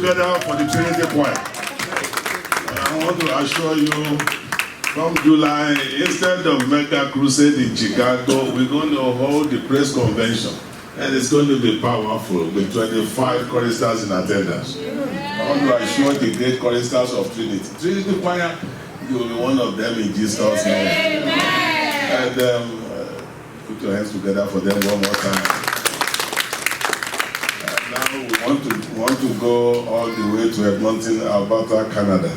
together for the Trinity Choir. I want to assure you, from July, instead of Mega Crusade in Chicago, we're going to hold the praise convention. And it's going to be powerful with 25 choristers in attendance. I want to assure the great choristers of Trinity. Trinity Choir, you will be one of them in Jesus' name. And put your hands together for them one more time. Now we want to go all the way to Edmonton, Alberta, Canada,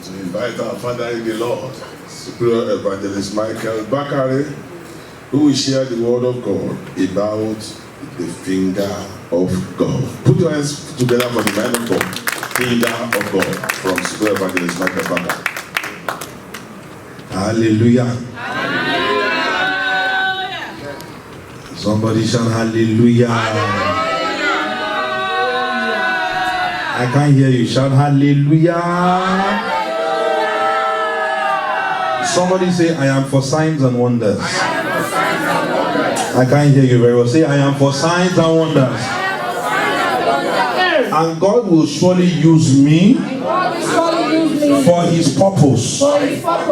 to invite our Father in the Lord, Superior Evangelist Michael Bakare, who will share the word of God about the finger of God. Put your hands together for the man of God, finger of God, from Superior Evangelist Michael Bakare. Hallelujah. Hallelujah. Somebody shout hallelujah. I can't hear you. Shout hallelujah. Somebody say, I am for signs and wonders. I can't hear you very well. Say, I am for signs and wonders. And God will surely use me for his purpose.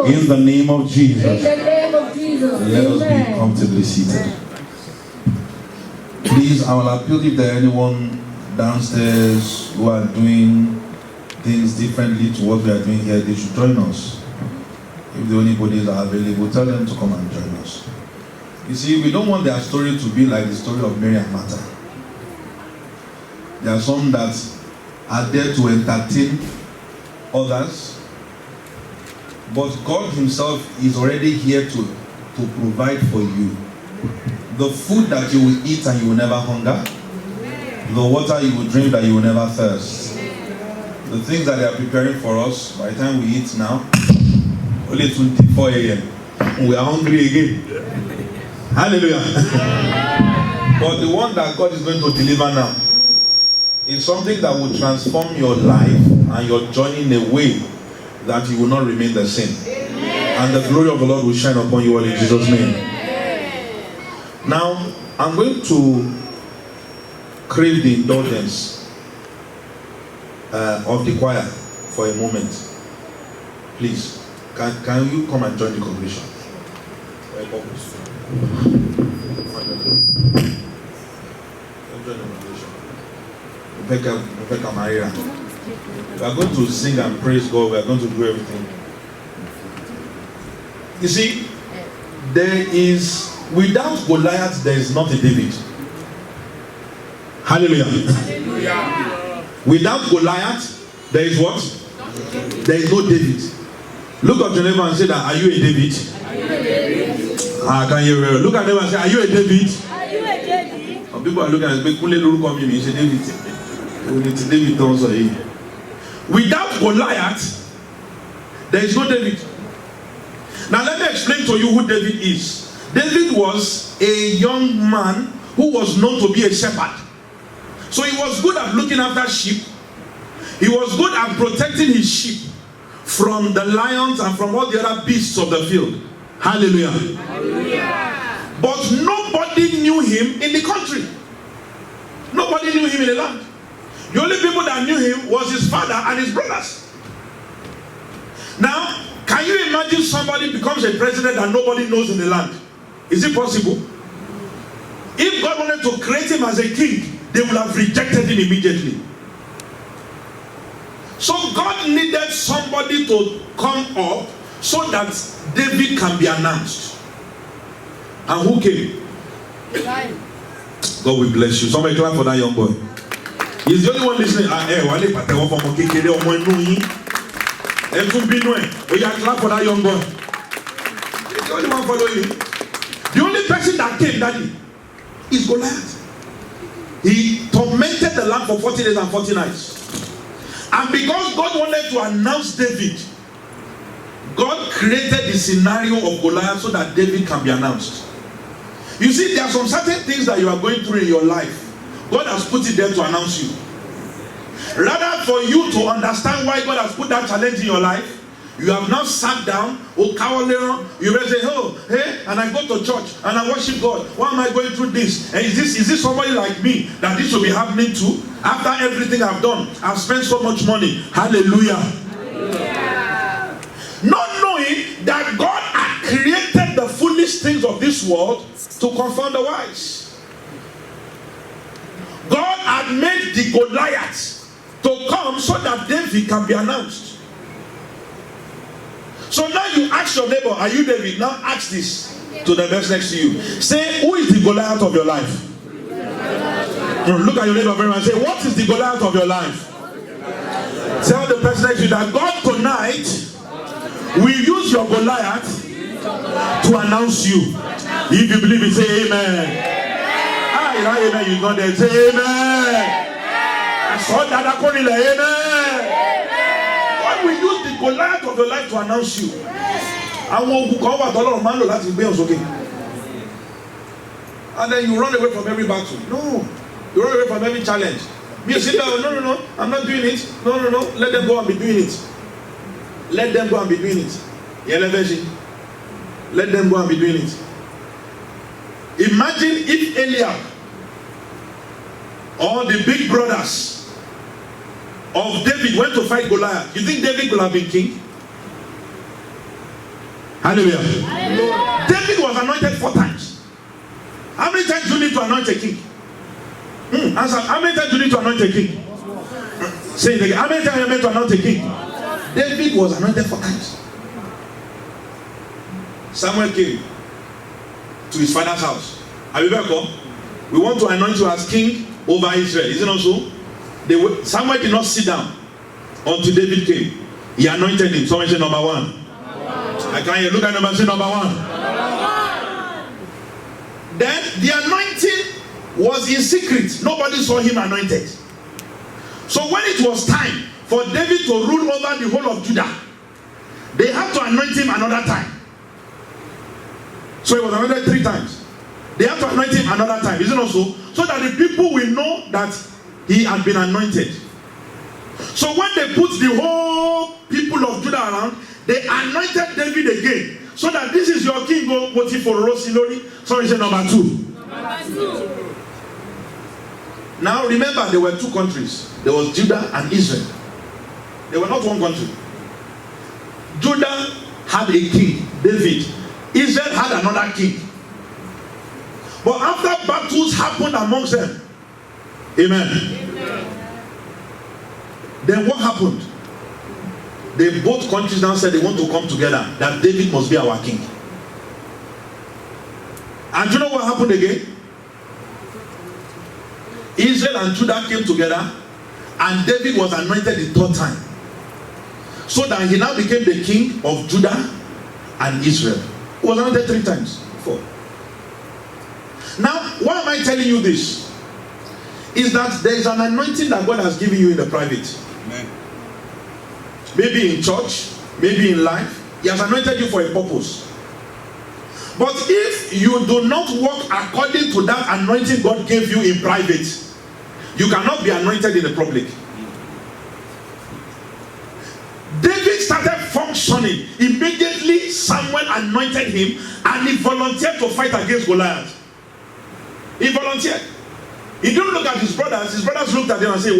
In the name of Jesus. Let us be comfortably seated. Please, I will appeal if there is anyone downstairs who are doing things differently to what we are doing here, they should join us. If the Onibodis are available, tell them to come and join us. You see, we don't want their story to be like the story of Mary and Martha. There are some that are there to entertain others, but God Himself is already here to provide for you. The food that you will eat and you will never hunger, the water you will drink that you will never thirst. The things that they are preparing for us, by the time we eat now, only 24 a.m. we are hungry again. Hallelujah. But the one that God is going to deliver now is something that will transform your life and your journey in a way that you will not remain the same. And the glory of the Lord will shine upon you all in Jesus' name. Now, I'm going to crave the indulgence of the choir for a moment. Please, can you come and join the congregation? We are going to sing and praise God. We are going to do everything. You see, without Goliath, there is not a David. Hallelujah. Hallelujah. Without Goliath, there is what? There is no David. Look at your neighbor and say that, are you a David? Are you a David? Can you look at them and say, are you a David? Are you a David? Some people are looking at me, it's a David. It's a David also. Without Goliath, there is no David. Now let me explain to you who David is. David was a young man who was known to be a shepherd. So he was good at looking after sheep. He was good at protecting his sheep from the lions and from all the other beasts of the field. Hallelujah. Hallelujah. But nobody knew him in the country. Nobody knew him in the land. The only people that knew him was his father and his brothers. Now, can you imagine somebody becomes a president that nobody knows in the land? Is it possible? If God wanted to create him as a king, they would have rejected him immediately. So God needed somebody to come up so that David can be announced. And who came? God will bless you. Somebody clap for that young boy. He's the only one listening. Oh yeah, clap for that young boy. He's the only one following. The only person that came, Daddy, is Goliath. He tormented the land for 40 days and 40 nights. And because God wanted to announce David, God created the scenario of Goliath so that David can be announced. You see, there are some certain things that you are going through in your life. God has put it there to announce you. Rather for you to understand why God has put that challenge in your life, you have now sat down, you may say, oh, hey, and I go to church and I worship God. Why am I going through this? And is this somebody like me that this will be happening to? After everything I've done, I've spent so much money. Hallelujah. Hallelujah. Not knowing that God had created the foolish things of this world to confound the wise. God had made the Goliath to come so that David can be announced. So now you ask your neighbor, are you David? Now ask this to the person next to you. Say, who is the Goliath of your life? Look at your neighbor very much and say, what is the Goliath of your life? Tell the person next to you that God tonight will use your Goliath to announce you. If you believe it, say amen. Amen. You know that. Say amen. I saw that amen. God will use the Goliath of your life to announce you. And then you run away from every battle. No. You run away from every challenge. Me sit down. No. I'm not doing it. No. Let them go and be doing it. Let them go and be doing it. Let them go and be doing it. Imagine if Eliab or the big brothers of David went to fight Goliath. You think David could have been king? Hallelujah. Hallelujah. David was anointed 4 times. How many times do you need to anoint a king? Answer. How many times do you need to anoint a king? Say it again. How many times are you meant to anoint a king? David was anointed 4 times. Samuel came to his father's house. Abibeko, we want to anoint you as king over Israel. Is it not so? Samuel did not sit down until David came. He anointed him. Someone say number one. I can't hear. Look at number, say number one. Then the anointing was in secret. Nobody saw him anointed. So when it was time for David to rule over the whole of Judah, they had to anoint him another time. So it was anointed 3 times. They have to anoint him another time. Is it not so? So that the people will know that he had been anointed. So when they put the whole people of Judah around, they anointed David again. So that this is your king. Go for Rosilori. Sorry, say number 2. Number 2. Now remember, there were 2 countries. There was Judah and Israel. They were not one country. Judah had a king, David. Israel had another king. But after battles happened amongst them, amen. Then what happened? They both countries now said they want to come together, that David must be our king. And you know what happened again? Israel and Judah came together, and David was anointed the 3rd time. So that he now became the king of Judah and Israel. He was anointed 3 times. 4. Now, why am I telling you this? Is that there is an anointing that God has given you in the private. Amen. Maybe in church, maybe in life. He has anointed you for a purpose. But if you do not walk according to that anointing God gave you in private, you cannot be anointed in the public. David started functioning. Immediately Samuel anointed him, and he volunteered to fight against Goliath. He volunteered. He didn't look at his brothers. His brothers looked at him and said,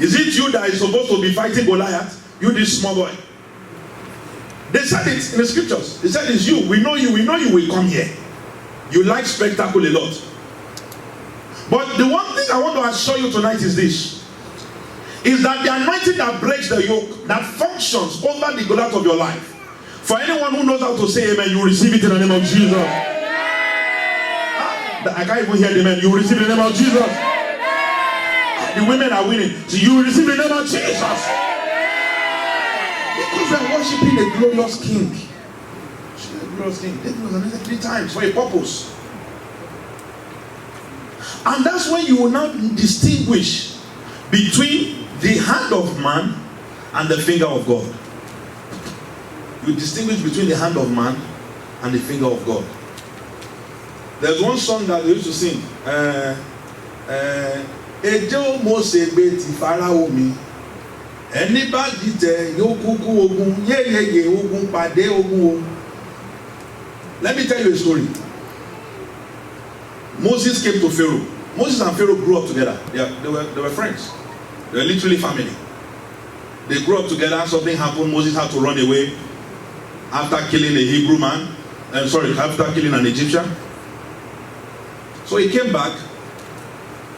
is it you that is supposed to be fighting Goliath? You, this small boy. They said it in the scriptures. They said, it's you. We know you will come here. You like spectacle a lot. But the one thing I want to assure you tonight is this. Is that the anointing that breaks the yoke, that functions over the Goliath of your life. For anyone who knows how to say amen, you receive it in the name of Jesus. I can't even hear the amen. You receive it in the name of Jesus. The women are winning. So you receive it in the name of Jesus. Because we are worshiping a glorious king. A glorious king. David was anointed 3 times for a purpose. And that's when you will now distinguish between the hand of man and the finger of God. You distinguish between the hand of man and the finger of God. There's one song that they used to sing. Ejo Mose beti Pharaoh mi. Anybody te yo kuku ogun ye ogun pade ogun. Let me tell you a story. Moses came to Pharaoh. Moses and Pharaoh grew up together. They were friends. They were literally family. They grew up together. Something happened. Moses had to run away after killing a Hebrew man. After killing an Egyptian. So he came back.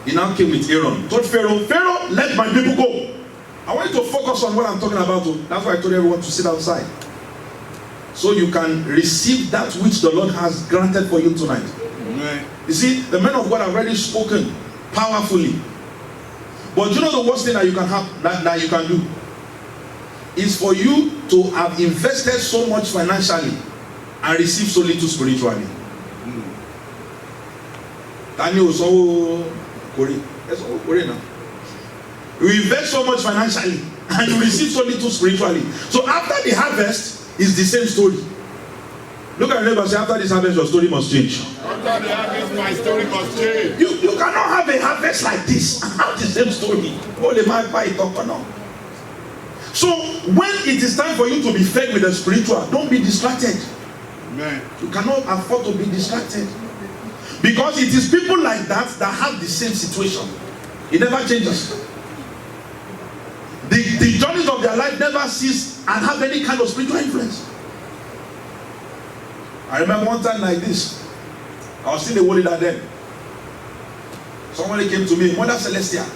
He now came with Aaron. Told Pharaoh, let my people go. I want you to focus on what I'm talking about. That's why I told everyone to sit outside. So you can receive that which the Lord has granted for you tonight. Amen. You see, the men of God have already spoken powerfully. But you know the worst thing that you can have, that you can do, is for you to have invested so much financially and receive so little spiritually. Daniel so now. You invest so much financially and you receive so little spiritually. So after the harvest is the same story. Look at your neighbor, say, after this harvest your story must change. After the harvest my story must change. You cannot have a harvest like this and have the same story. Only my buy it up or not. So when it is time for you to be fed with the spiritual, don't be distracted. Amen. You cannot afford to be distracted. Because it is people like that have the same situation. It never changes. The journeys of their life never cease and have any kind of spiritual influence. I remember one time like this. I was still a world leader then. Somebody came to me, Mother Celestia.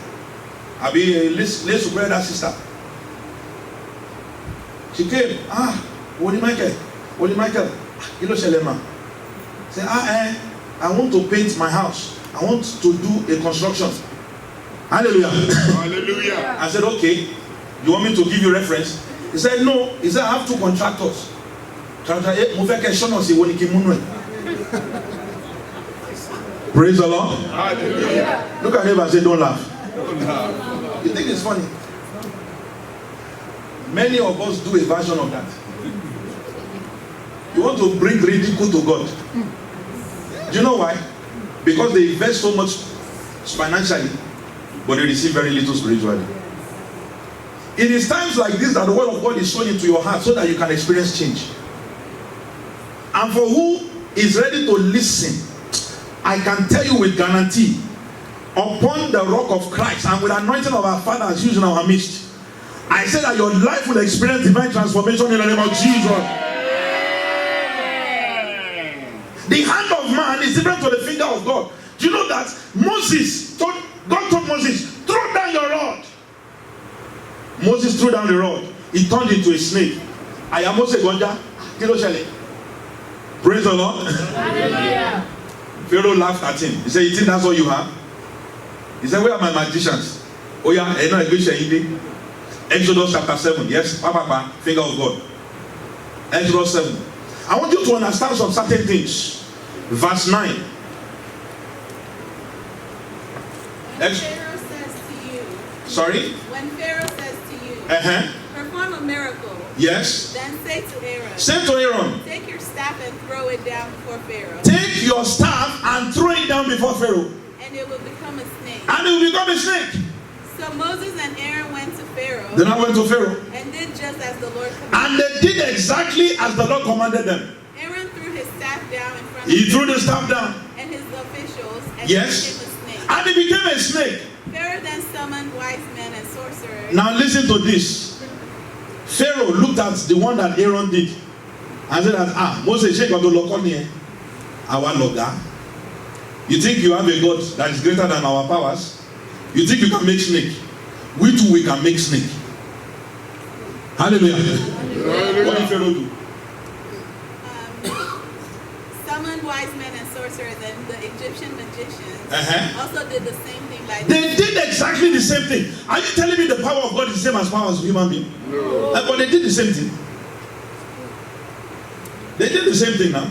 I be a lay superior sister. She came. Holy Michael. You know Shelema. Say, I want to paint my house. I want to do a construction. Hallelujah. Hallelujah. I said, okay. You want me to give you reference? He said, no. He said, I have 2 contractors. Praise the Lord. Hallelujah. Look at him and say, don't laugh. Don't laugh. You think it's funny? Many of us do a version of that. You want to bring ridicule to God. Do you know why? Because they invest so much financially, but they receive very little spiritually. It is times like this that the word of God is sown into your heart so that you can experience change. And for who is ready to listen, I can tell you with guarantee, upon the rock of Christ and with anointing of our Father as used in our midst, I say that your life will experience divine transformation in the name of Jesus. The hand of man is different to the finger of God. Do you know that God told Moses, throw down your rod. Moses threw down the rod. It turned into a snake. I am Moses Gonja. Praise the Lord. Hallelujah. Pharaoh laughed at him. He said, you think that's all you have? He said, where are my magicians? Oh yeah, Exodus chapter 7. Yes, Papa, finger of God. Exodus 7. I want you to understand some certain things. Verse 9. When Pharaoh says to you, Sorry? When Pharaoh says to you, perform a miracle. Yes. Then say to Aaron, take your staff and throw it down before Pharaoh. Take your staff and throw it down before Pharaoh. And it will become a snake. And it will become a snake. So Moses and Aaron went to Pharaoh. Then I went to Pharaoh. And did just as the Lord commanded. And they did exactly as the Lord commanded them. Aaron threw his staff down in front of He threw the staff down. And his officials. And Yes. it became a snake. And it became a snake. Pharaoh then summoned wise men and sorcerers. Now listen to this. Pharaoh looked at the one that Aaron did and said that, Moses, you think you have a God that is greater than our powers? You think you can make snake? We too, we can make snake. Hallelujah. What did Pharaoh do? Summoned wise men and sorcerers, and the Egyptian magicians also did the same thing. They did exactly the same thing. Are you telling me the power of God is the same as power of human being? No. But they did the same thing. They did the same thing now.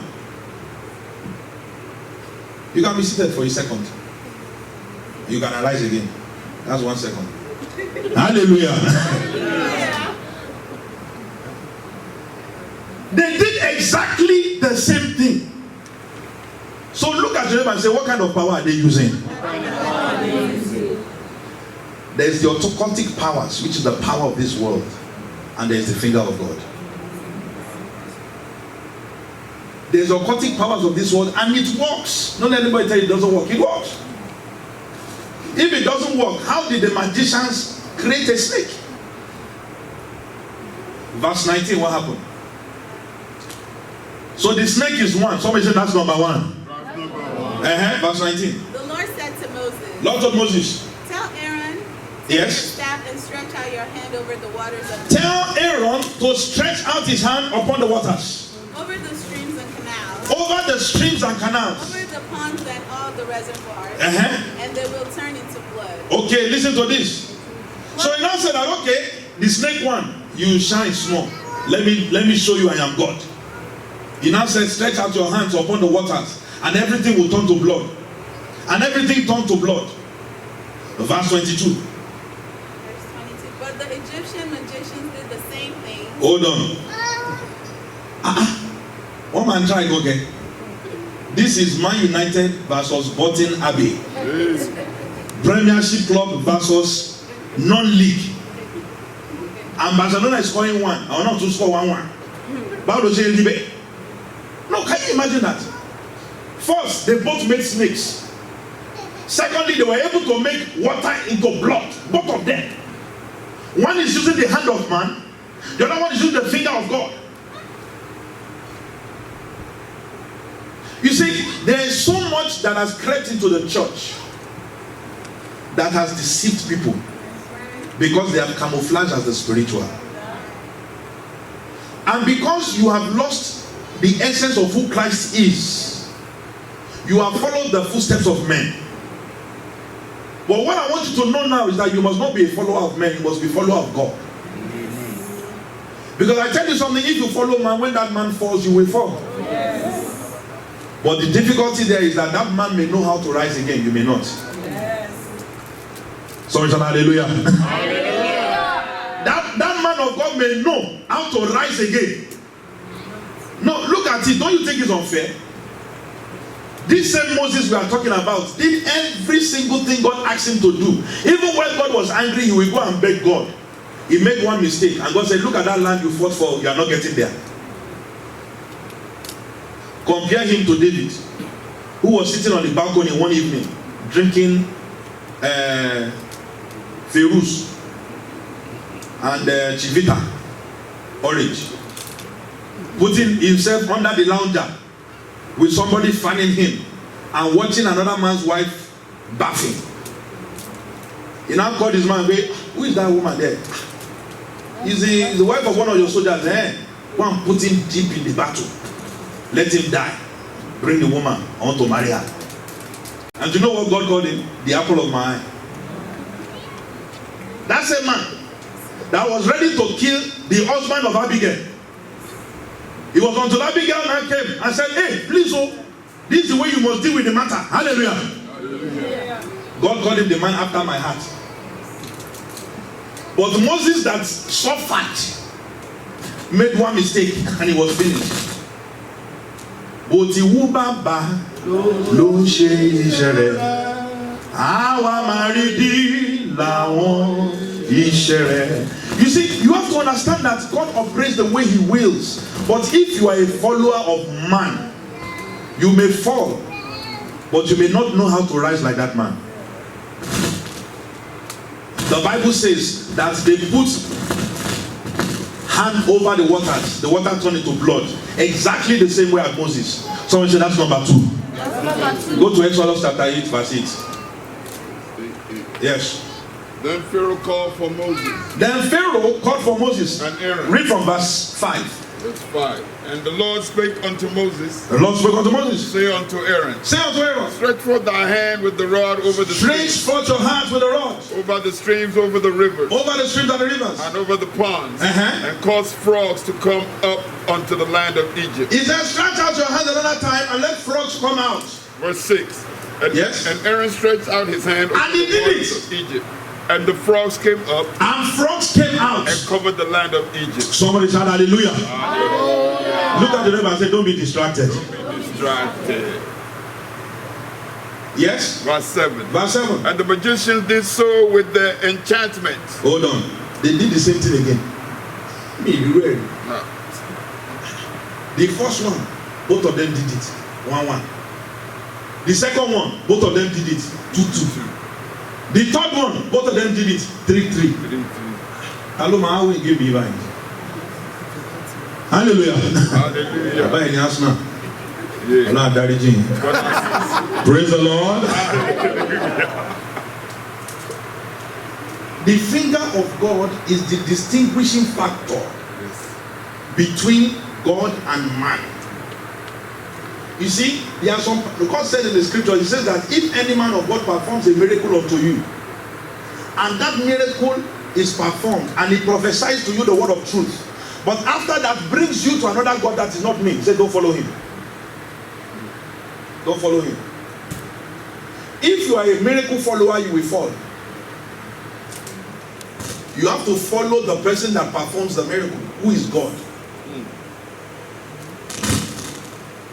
You can be seated for a second. You can arise again. That's 1 second. Hallelujah. They did exactly the same thing. So look at them and say, what kind of power are they using? There's the occultic powers, which is the power of this world, and there's the finger of God. There's occultic powers of this world, and it works. Don't let anybody tell you it doesn't work. It works. If it doesn't work, how did the magicians create a snake? Verse 19, what happened? So the snake is one. Somebody said that's number one. Verse 19. The Lord said to Moses, Lord told Moses, tell Aaron, yes, your staff and stretch out your hand over the waters of tell Aaron to stretch out his hand upon the waters, over the streams and canals, over the streams and canals, over the ponds and all the reservoirs, and they will turn into blood. Okay, listen to this. So he now said that, okay, the snake one, you shine small. Let me show you I am God. He now said, stretch out your hands upon the waters, and everything will turn to blood. And everything turned to blood. Verse 22. Verse 22. But the Egyptian magicians did the same thing. Hold on. One man try go again. This is Man United versus Bolton Abbey. Premiership Club versus non-league. And Barcelona is scoring 1. I want not to score 1-1. No, can you imagine that? First, they both made snakes. Secondly, they were able to make water into blood. Both of them. One is using the hand of man. The other one is using the finger of God. You see, there is so much that has crept into the church that has deceived people because they have camouflaged as the spiritual. And because you have lost the essence of who Christ is, you have followed the footsteps of men. But what I want you to know now is that you must not be a follower of men, you must be a follower of God. Because I tell you something, if you follow man, when that man falls, you will fall. Yes. But the difficulty there is that that man may know how to rise again, you may not. Yes. Sorry, hallelujah. Hallelujah. That man of God may know how to rise again. No, look at it. Don't you think it's unfair? This same Moses we are talking about did every single thing God asked him to do. Even when God was angry, he will go and beg God. He made one mistake and God said, look at that land you fought for, you are not getting there. Compare him to David, who was sitting on the balcony one evening drinking Ferus and Chivita orange, putting himself under the lounger with somebody fanning him and watching another man's wife bathing. He now called his man, who is that woman there? He's the wife of one of your soldiers. Go and put him deep in the battle. Let him die. Bring the woman. I want to marry her. And you know what God called him? The apple of my eye. That's a man that was ready to kill the husband of Abigail. It was until Abigail now came and said, hey, please, oh, this is the way you must deal with the matter. Hallelujah. Hallelujah. God called him the man after my heart. But Moses that suffered made one mistake and he was finished. But ìwú bàbá ló ń ṣe iṣẹ́ rẹ̀. Àwa máa rí bí làwọn iṣẹ́ rẹ̀. You see, you have to understand that God operates the way He wills. But if you are a follower of man, you may fall, but you may not know how to rise like that man. The Bible says that they put hand over the water turned into blood, exactly the same way as Moses. Someone say that's number 2. That's number 2. Go to Exodus chapter 8, verse 8. Yes. Then Pharaoh called for Moses. And Aaron. Read from verse 5. Verse 5. And the Lord spake unto Moses. The Lord spoke unto Moses. Say unto Aaron. Say unto Aaron. Stretch forth thy hand with the rod over the streams. Stretch forth your hands with the rod. Over the streams, over the rivers. Over the streams and the rivers. And over the ponds. And cause frogs to come up unto the land of Egypt. He said, stretch out your hand another time and let frogs come out. Verse 6. And, yes. And Aaron stretched out his hand over the waters of Egypt. And the frogs came up. And frogs came out. And covered the land of Egypt. Somebody shout hallelujah. Hallelujah. Look at the neighbor and say, don't be distracted. Don't be distracted. Yes. Verse 7. Verse 7. And the magicians did so with their enchantments. Hold on. They did the same thing again. No. The first one, both of them did it. 1-1. The second one, both of them did it. 2-2. The third one, both of them did it. 3-3. Hello, ma, how will you give me right? Hallelujah. Hallelujah. Praise the Lord. The finger of God is the distinguishing factor between God and man. You see, there are some, God said in the scripture, He says that if any man of God performs a miracle unto you, and that miracle is performed, and he prophesies to you the word of truth, but after that brings you to another God that is not me, He said, don't follow him. Don't follow him. If you are a miracle follower, you will fall. You have to follow the person that performs the miracle, who is God.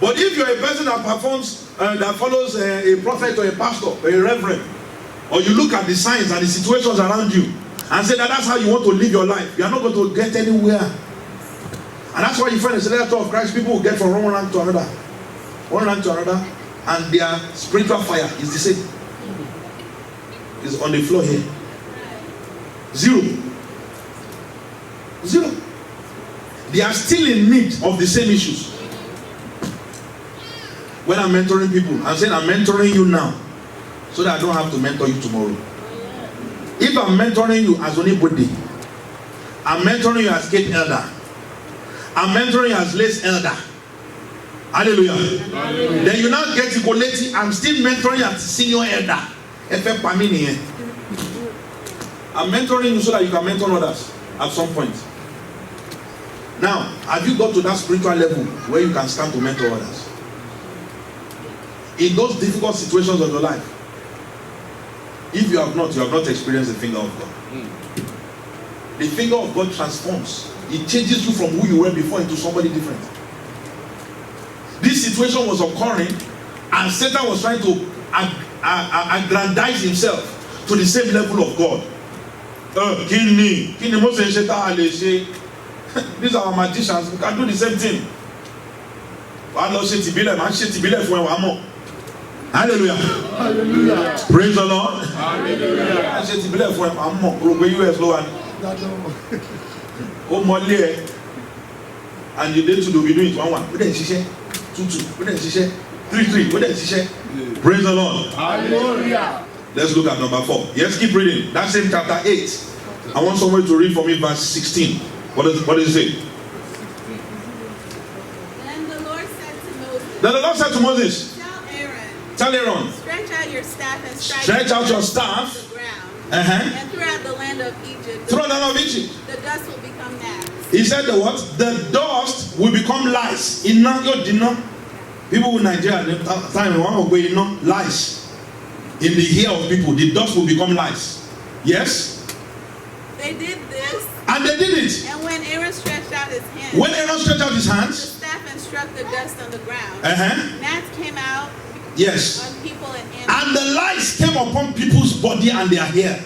But if you are a person that performs, that follows a prophet or a pastor or a reverend, or you look at the signs and the situations around you and say that that's how you want to live your life, you are not going to get anywhere. And that's why you find in the letter of Christ, people will get from one rank to another. One rank to another, and their spiritual fire is the same. It's on the floor here. 0. They are still in need of the same issues. When I'm mentoring people, I'm saying I'm mentoring you now so that I don't have to mentor you tomorrow. If I'm mentoring you as anybody, I'm mentoring you as Cape Elder, I'm mentoring as late elder. Hallelujah. Hallelujah. Then you now get equality. I'm still mentoring as senior elder. I'm mentoring you so that you can mentor others at some point. Now, have you got to that spiritual level where you can stand to mentor others? In those difficult situations of your life, if you have not experienced the finger of God. The finger of God transforms. It changes you from who you were before into somebody different. This situation was occurring, and Satan was trying to aggrandize himself to the same level of God. These are our magicians. We can do the same thing. Hallelujah. Hallelujah. Praise the Lord. Hallelujah. And you did to do it 1-1. We didn't see 2-2. We didn't see 3-3. We didn't see. Praise the Lord. Hallelujah. Let's look at number 4. Yes, keep reading. That's in chapter 8. I want somebody to read for me verse 16. What does it say? Then the Lord said to Moses, Tell Aaron. Stretch out your staff and stretch out your staff. the ground. And throughout the land of Egypt. The dust will become gnats. He said the what? The dust will become lice. People in Nigeria, lice. In the ear of people, the dust will become lice. Yes? They did this. And they did it. And when Aaron stretched out his hands. The staff and struck the dust on the ground. Gnats came out. Yes. On people and animals. And the lice came upon people's body and their hair.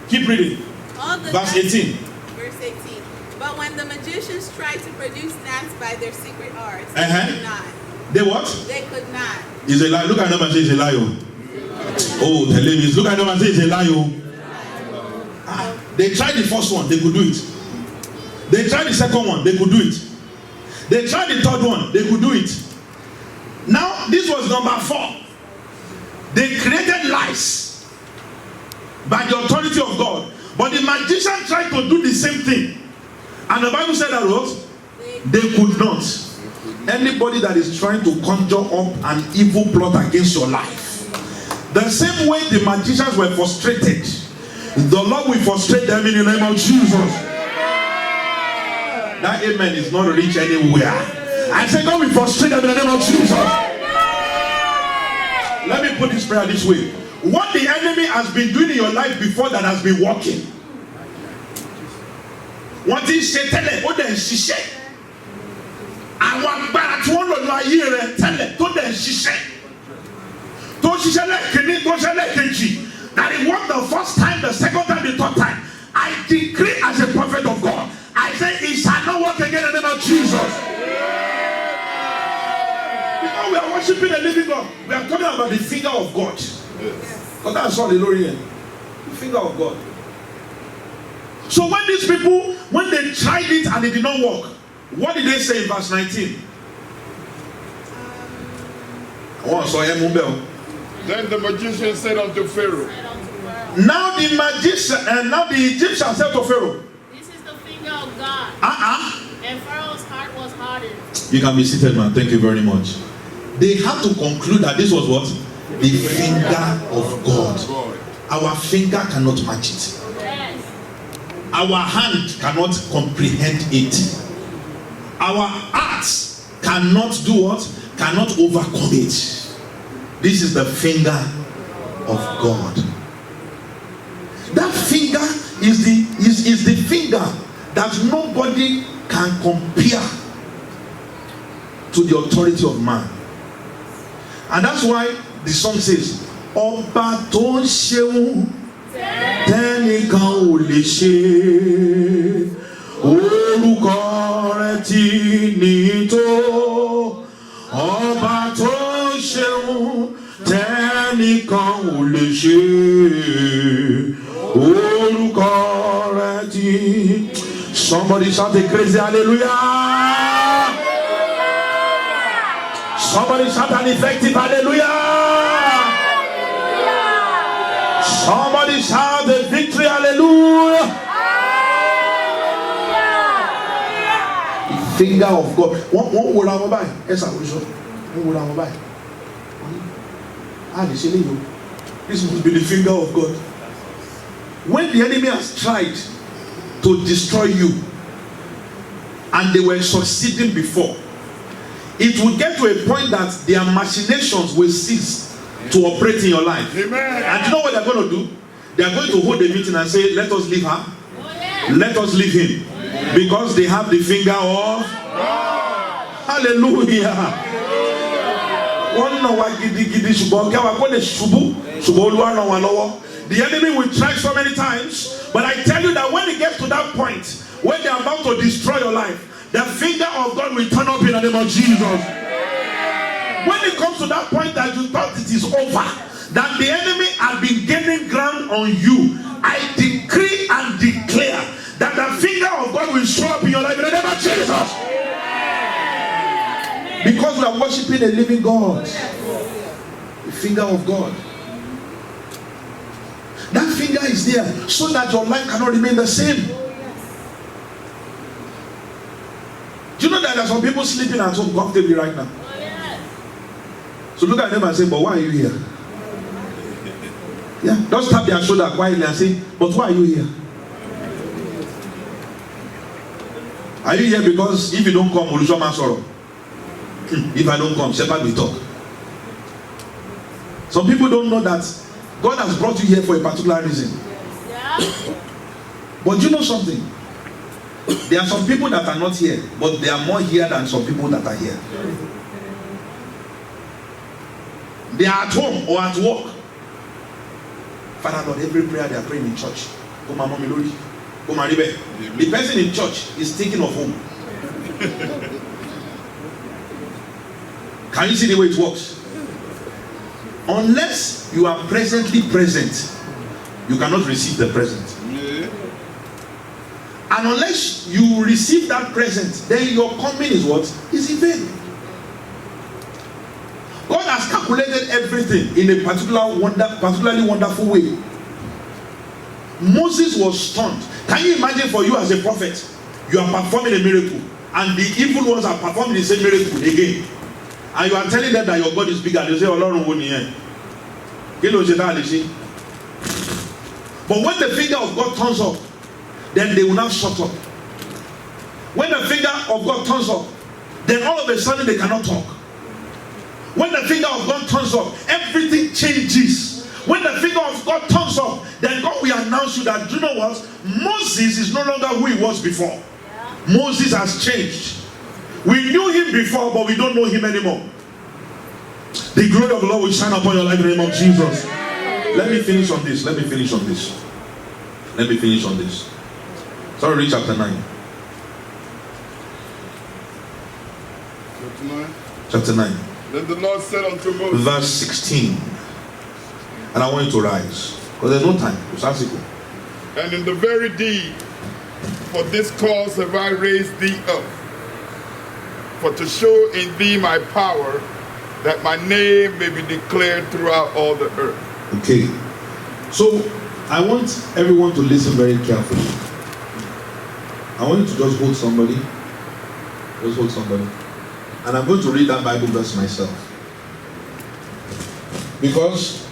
Keep reading. Verse 18. Verse 18. But when the magicians tried to produce gnats by their secret arts, they could not. They what? They could not. It's a lie. Look at them and say it's a lie. Oh, the ladies. Look at them and say it's a lie. They tried the first one, they could do it. They tried the second one, they could do it. They tried the third one, they could do it. Now, this was number 4. They created lies by the authority of God. But the magician tried to do the same thing. And the Bible said that what? They could not. Anybody that is trying to conjure up an evil plot against your life, the same way the magicians were frustrated, the Lord will frustrate them in the name of Jesus. That amen is not reach anywhere. I said God will frustrate them in the name of Jesus. Let me put this prayer this way. What the enemy has been doing in your life before that has been working. What is Satan? What is she? I want back to one of my year and tell it. What is she? Don't she let that it worked the first time, the second time, the third time. I decree as a prophet of God, I say it shall not work again in the name of Jesus. Because we are worshiping the living God, we are talking about the finger of God. Because that's all the glory in. The finger of God. So when these people, when they tried it and it did not work, what did they say in verse 19? Then the magician said unto Pharaoh. Now the magician and now the Egyptian said to Pharaoh, this is the finger of God. And Pharaoh's heart was hardened. You can be seated, man. Thank you very much. They had to conclude that this was what? The finger of God. Our finger cannot match it. Yes. Our hand cannot comprehend it. Our hearts cannot do what? Cannot overcome it. This is the finger of God. That finger is the finger that nobody can compare to the authority of man. And that's why the song says, Ọba tó ń ṣeun tẹ́nìkan ò lè ṣe, orúkọ rẹ̀ ti ní tó. Ọba tó ń ṣeun tẹ́nìkan ò lè ṣe, orúkọ rẹ̀ ti. Somebody shout a crazy hallelujah. Somebody shout an effective hallelujah. Somebody shout a victory hallelujah. Finger of God. One word on by. Yes, I will show. One word on by. This must be the finger of God. When the enemy has tried to destroy you, and they were succeeding before, it will get to a point that their machinations will cease to operate in your life. Amen. And you know what they're going to do? They are going to hold a meeting and say, let us leave her. Oh, yeah. Let us leave him. Oh, yeah. Because they have the finger of God. Hallelujah. The enemy will try so many times, but I tell you that when it gets to that point, when they are about to destroy your life, the finger of God will turn up in the name of Jesus. When it comes to that point that you thought it is over, that the enemy has been gaining ground on you, I decree and declare that the finger of God will show up in your life in the name of Jesus. Because we are worshiping a living God. The finger of God. That finger is there so that your life cannot remain the same. Do you know that there are some people sleeping at home comfortably right now? Oh, yeah. So look at them and say, but why are you here? Yeah, just tap their shoulder quietly and say, but why are you here? Are you here because if you don't come, Olushoma sorrow? If I don't come, Shepherd will talk. Some people don't know that God has brought you here for a particular reason. Yeah. But you know something? There are some people that are not here, but they are more here than some people that are here. They are at home or at work. Father Lord, every prayer they are praying in church. The person in church is thinking of home. Can you see the way it works? Unless you are presently present, you cannot receive the present. And unless you receive that present, then your coming is what? Is in vain. God has calculated everything in a particularly wonderful way. Moses was stunned. Can you imagine for you as a prophet, you are performing a miracle, and the evil ones are performing the same miracle again, and you are telling them that your God is bigger? They say, Ọlọ́run wo nìyẹn? Kí ló ṣe tá a lè ṣe? But when the finger of God turns up, then they will not shut up. When the finger of God turns up, then all of a sudden they cannot talk. When the finger of God turns up, everything changes. When the finger of God turns up, then God will announce you that, do you know what? Moses is no longer who he was before. Yeah. Moses has changed. We knew him before, but we don't know him anymore. The glory of the Lord will shine upon your life in the name of Jesus. Let me finish on this. Sorry, read chapter 9. Chapter 9. Then the Lord said unto Moses, verse 16. And I want you to rise, because there's no time. It's article. And in the very deed, for this cause have I raised thee up, for to show in thee my power, that my name may be declared throughout all the earth. Okay. So I want everyone to listen very carefully. I want you to just hold somebody. Just hold somebody. And I'm going to read that Bible verse myself. Because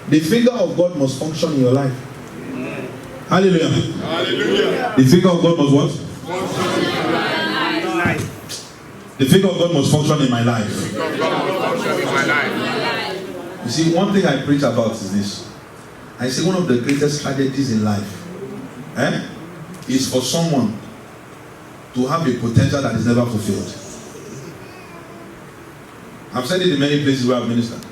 the finger of God must function in your life. Amen. Hallelujah. Hallelujah. The finger of God must what? The finger of God must function in my life. You see, one thing I preach about is this. I say one of the greatest tragedies in life is for someone to have a potential that is never fulfilled. I've said it in many places where I've ministered.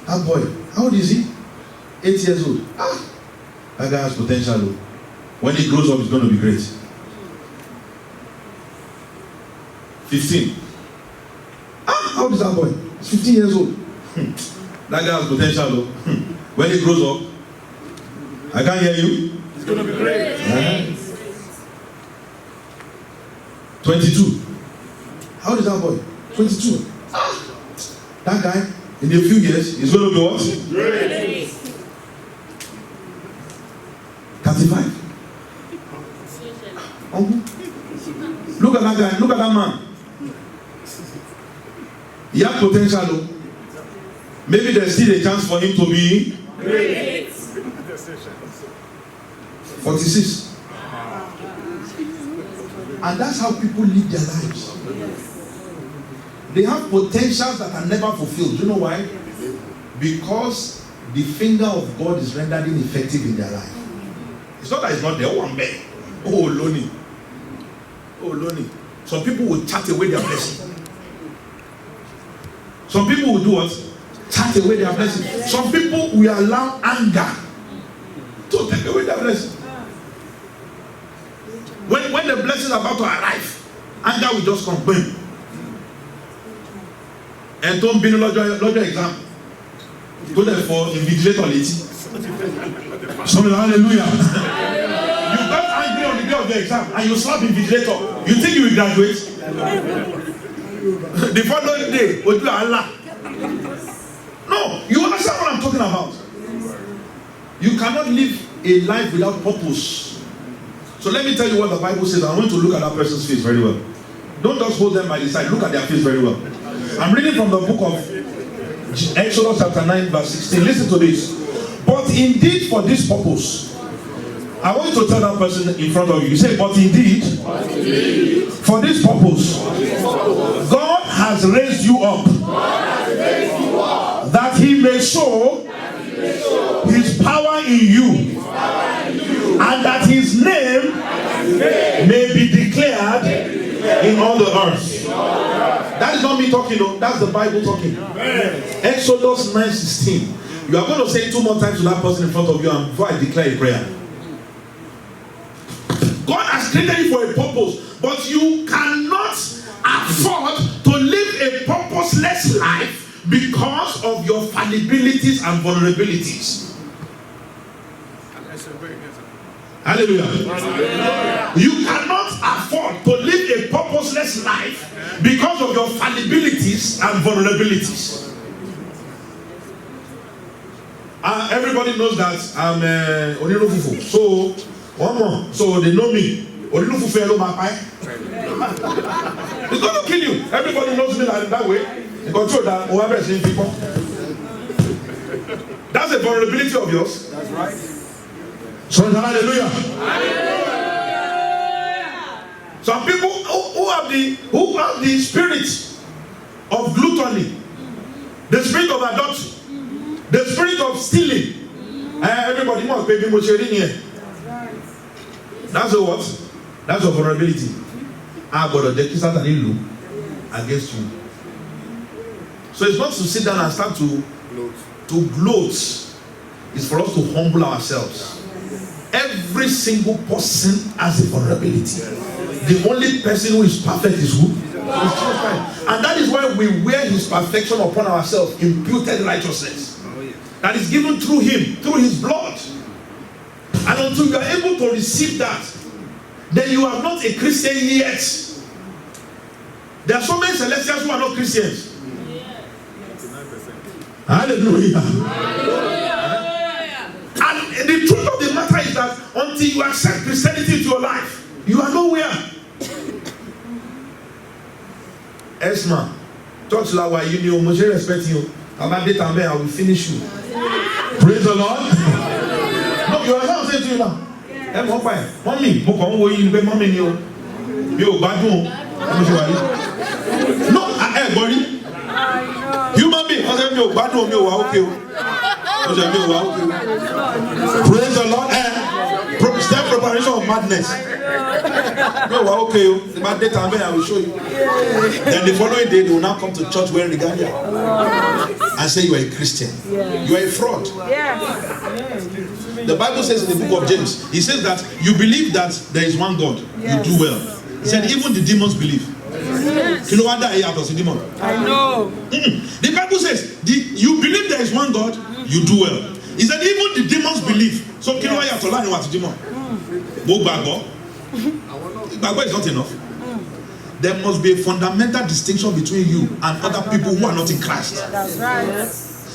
That boy, how old is he? 8 years old. That guy has potential. When he grows up, he's going to be great. 15. How old is that boy? He's 15 years old. That guy has potential. When he grows up, I can't hear you. It's going to be great. 22. How old is that boy? 22. That guy, in a few years, is going to be what? Great. that guy. Look at that man. He has potential though. Maybe there's still a chance for him to be great. 46. And that's how people live their lives. They have potentials that are never fulfilled. Do you know why? Because the finger of God is rendered ineffective in their life. It's not that it's not there. One man. Oh, lonely. Oh, lonely. Some people will chat away their blessing. Some people will do what? Chat away their blessing. Some people will allow anger to take away their blessing. When the blessing is about to arrive, anger will just come. Boom. And don't be no larger exam. Go there for invigilator lady. Somebody, hallelujah. You got angry on the day of the exam and you slap invigilator. You think you will graduate? The following day, will do Allah. No, you understand what I'm talking about. You cannot live a life without purpose. So let me tell you what the Bible says. I want to look at that person's face very well. Don't just hold them by the side. Look at their face very well. I'm reading from the book of Exodus chapter 9 verse 16. Listen to this. But indeed for this purpose. I want you to tell that person in front of you. You say, but indeed for this purpose God has raised you up that he may show his power in you and that his name may be declared in all the earth. That is not me talking, no. That's the Bible talking. Exodus 9:16. You are going to say 2 more times to that person in front of you and before I declare a prayer. God has created you for a purpose, but you cannot afford to live a purposeless life because of your fallibilities and vulnerabilities. Hallelujah. You cannot afford to live a purposeless life because of your fallibilities and vulnerabilities. Everybody knows that I'm Onirufufu. So, one more. So they know me. Onirufufu hello my pie. It's going to kill you. Everybody knows me like that way. You control that. Whoever is in people. That's a vulnerability of yours. That's right. So hallelujah. Hallelujah. Some people who have the spirit of gluttony, the spirit of adultery, the spirit of stealing. Everybody must pay me here. That's a what? That's a vulnerability. I got a death against you. So it's not to sit down and start to gloat. It's for us to humble ourselves. Every single person has a vulnerability. The only person who is perfect is who? And that is why we wear his perfection upon ourselves, imputed righteousness. That is given through him, through his blood. And until you are able to receive that, then you are not a Christian yet. There are so many celestials who are not Christians. Hallelujah. And the truth of the matter is that until you accept Christianity into your life, you are nowhere. Esma, touch Lawa, you know, much respect you. I will finish you. Praise the Lord. No, you are not saying to you now. Mommy, mommy, no, buddy. Human being, praise the Lord. Step preparation of madness. No, okay. I will show you. Then the following day, they will now come to church wearing the regalia and say you are a Christian. You are a fraud. The Bible says in the book of James, he says that you believe that there is one God. You do well. He said even the demons believe. You know what that is? Demon. I know. The Bible says you believe there is one God. You do well. He said even the demons believe. So you know why you have to learn what demon? Bagbo is not enough. There must be a fundamental distinction between you and other people who are not in Christ. That's right.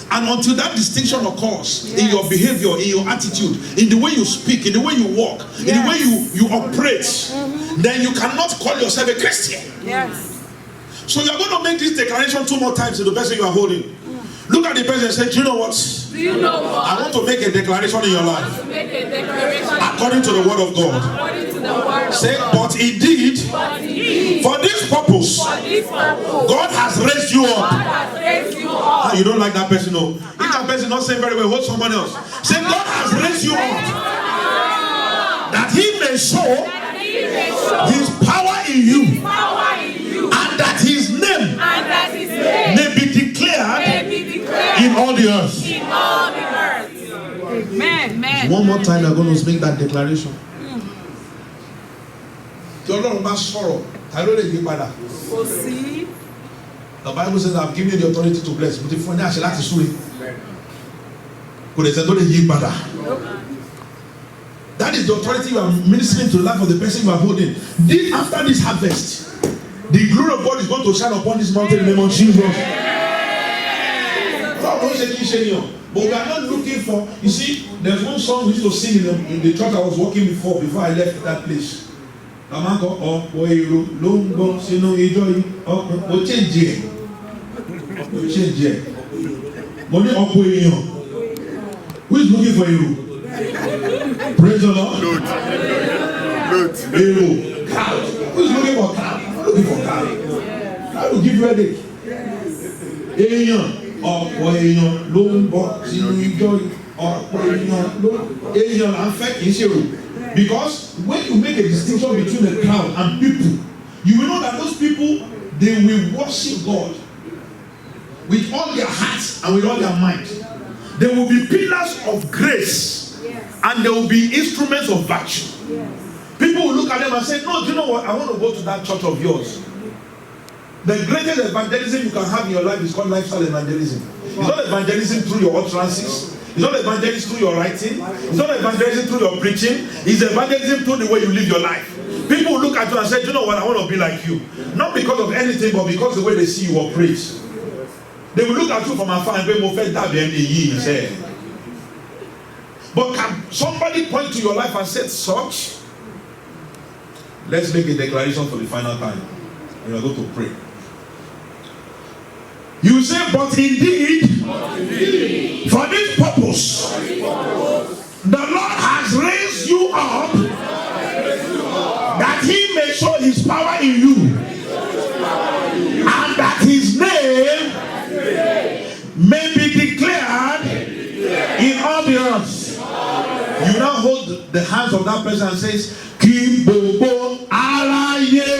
And until that distinction occurs in your behavior, in your attitude, in the way you speak, in the way you walk, in the way you operate, then you cannot call yourself a Christian. Yes. So you are going to make this declaration 2 more times to the person you are holding. Look at the person and say, do you know what? Do you know what? I want to make a declaration in your life. Make a declaration According to the word of God. according to the word. Say, but indeed, for this purpose, God has raised you up. Ah, you don't like that person, no? If that person not saying very well, hold someone else. Say, God has raised you up. That he may show his power in you. And that his name may be declared in all the earth. Man. One more time, I'm going to make that declaration. The Lord must sorrow. I know they give padà. The Bible says, I've given you the authority to bless. But if you want to láti súre, kò lè ṣe tó lè yí padà. That is the authority you are ministering to the life of the person you are holding. This, after this harvest, the glory of God is going to shine upon this mountain in the name of Jesus. But we are not looking for, you see, there's one song we used to sing in the church I was working before I left that place. Who is looking for you? Praise the Lord. Cow. Who is looking for cow? Looking for cow. Cow will give you a headache. Ọ̀pọ̀ èèyàn ló ń bọ̀ sínú ìjọ yìí. Ọ̀pọ̀ èèyàn là ń fẹ́ kì í ṣe rò. Because when you make a distinction between the crowd and people, you will know that those people, they will worship God with all their hearts and with all their mind. They will be pillars of grace, and they will be instruments of virtue. People will look at them and say, no, do you know what? I want to go to that church of yours. The greatest evangelism you can have in your life is called lifestyle evangelism. It's not evangelism through your utterances. It's not evangelism through your writing. It's not evangelism through your preaching. It's evangelism through the way you live your life. People will look at you and say, do you know what? I want to be like you. Not because of anything, but because of the way they see you operate. They will look at you from afar and say, but can somebody point to your life and say such? Let's make a declaration for the final time. And we are going to pray. You say, but indeed, for this purpose, the Lord has raised you up, that he may show his power in you, and that his name may be declared in all the earth. You now hold the hands of that person and says, Kí gbogbo aráyé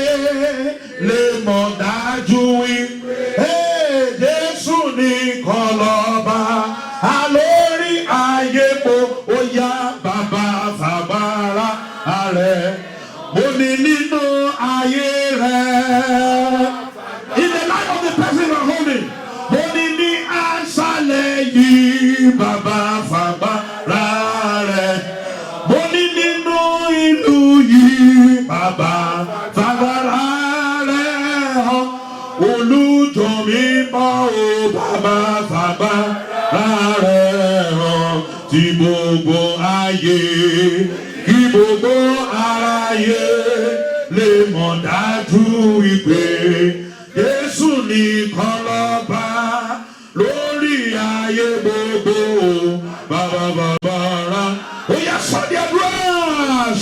lè mọ̀ dájú wípé Jésù nìkan lọ́ba, alórí ayé mo ó yá bàbá fàbára rẹ̀, mo ní nínú ayé rẹ̀. In the life of the person you are holding, mo ní ní àṣálẹ́ yìí bàbá fàbára rẹ̀, mo ní nínú ìlú yìí bàbá fàbára rẹ̀ hàn, olùjọ́ mi mọ́ o bàbá fàbára rẹ̀ hàn, tí gbogbo ayé kí gbogbo aráyé lè mọ̀ dájú wípé Jésù nìkan lọ́ba lórí ayé gbogbo bàbá rà. Ó yá sọ́dí àdúrà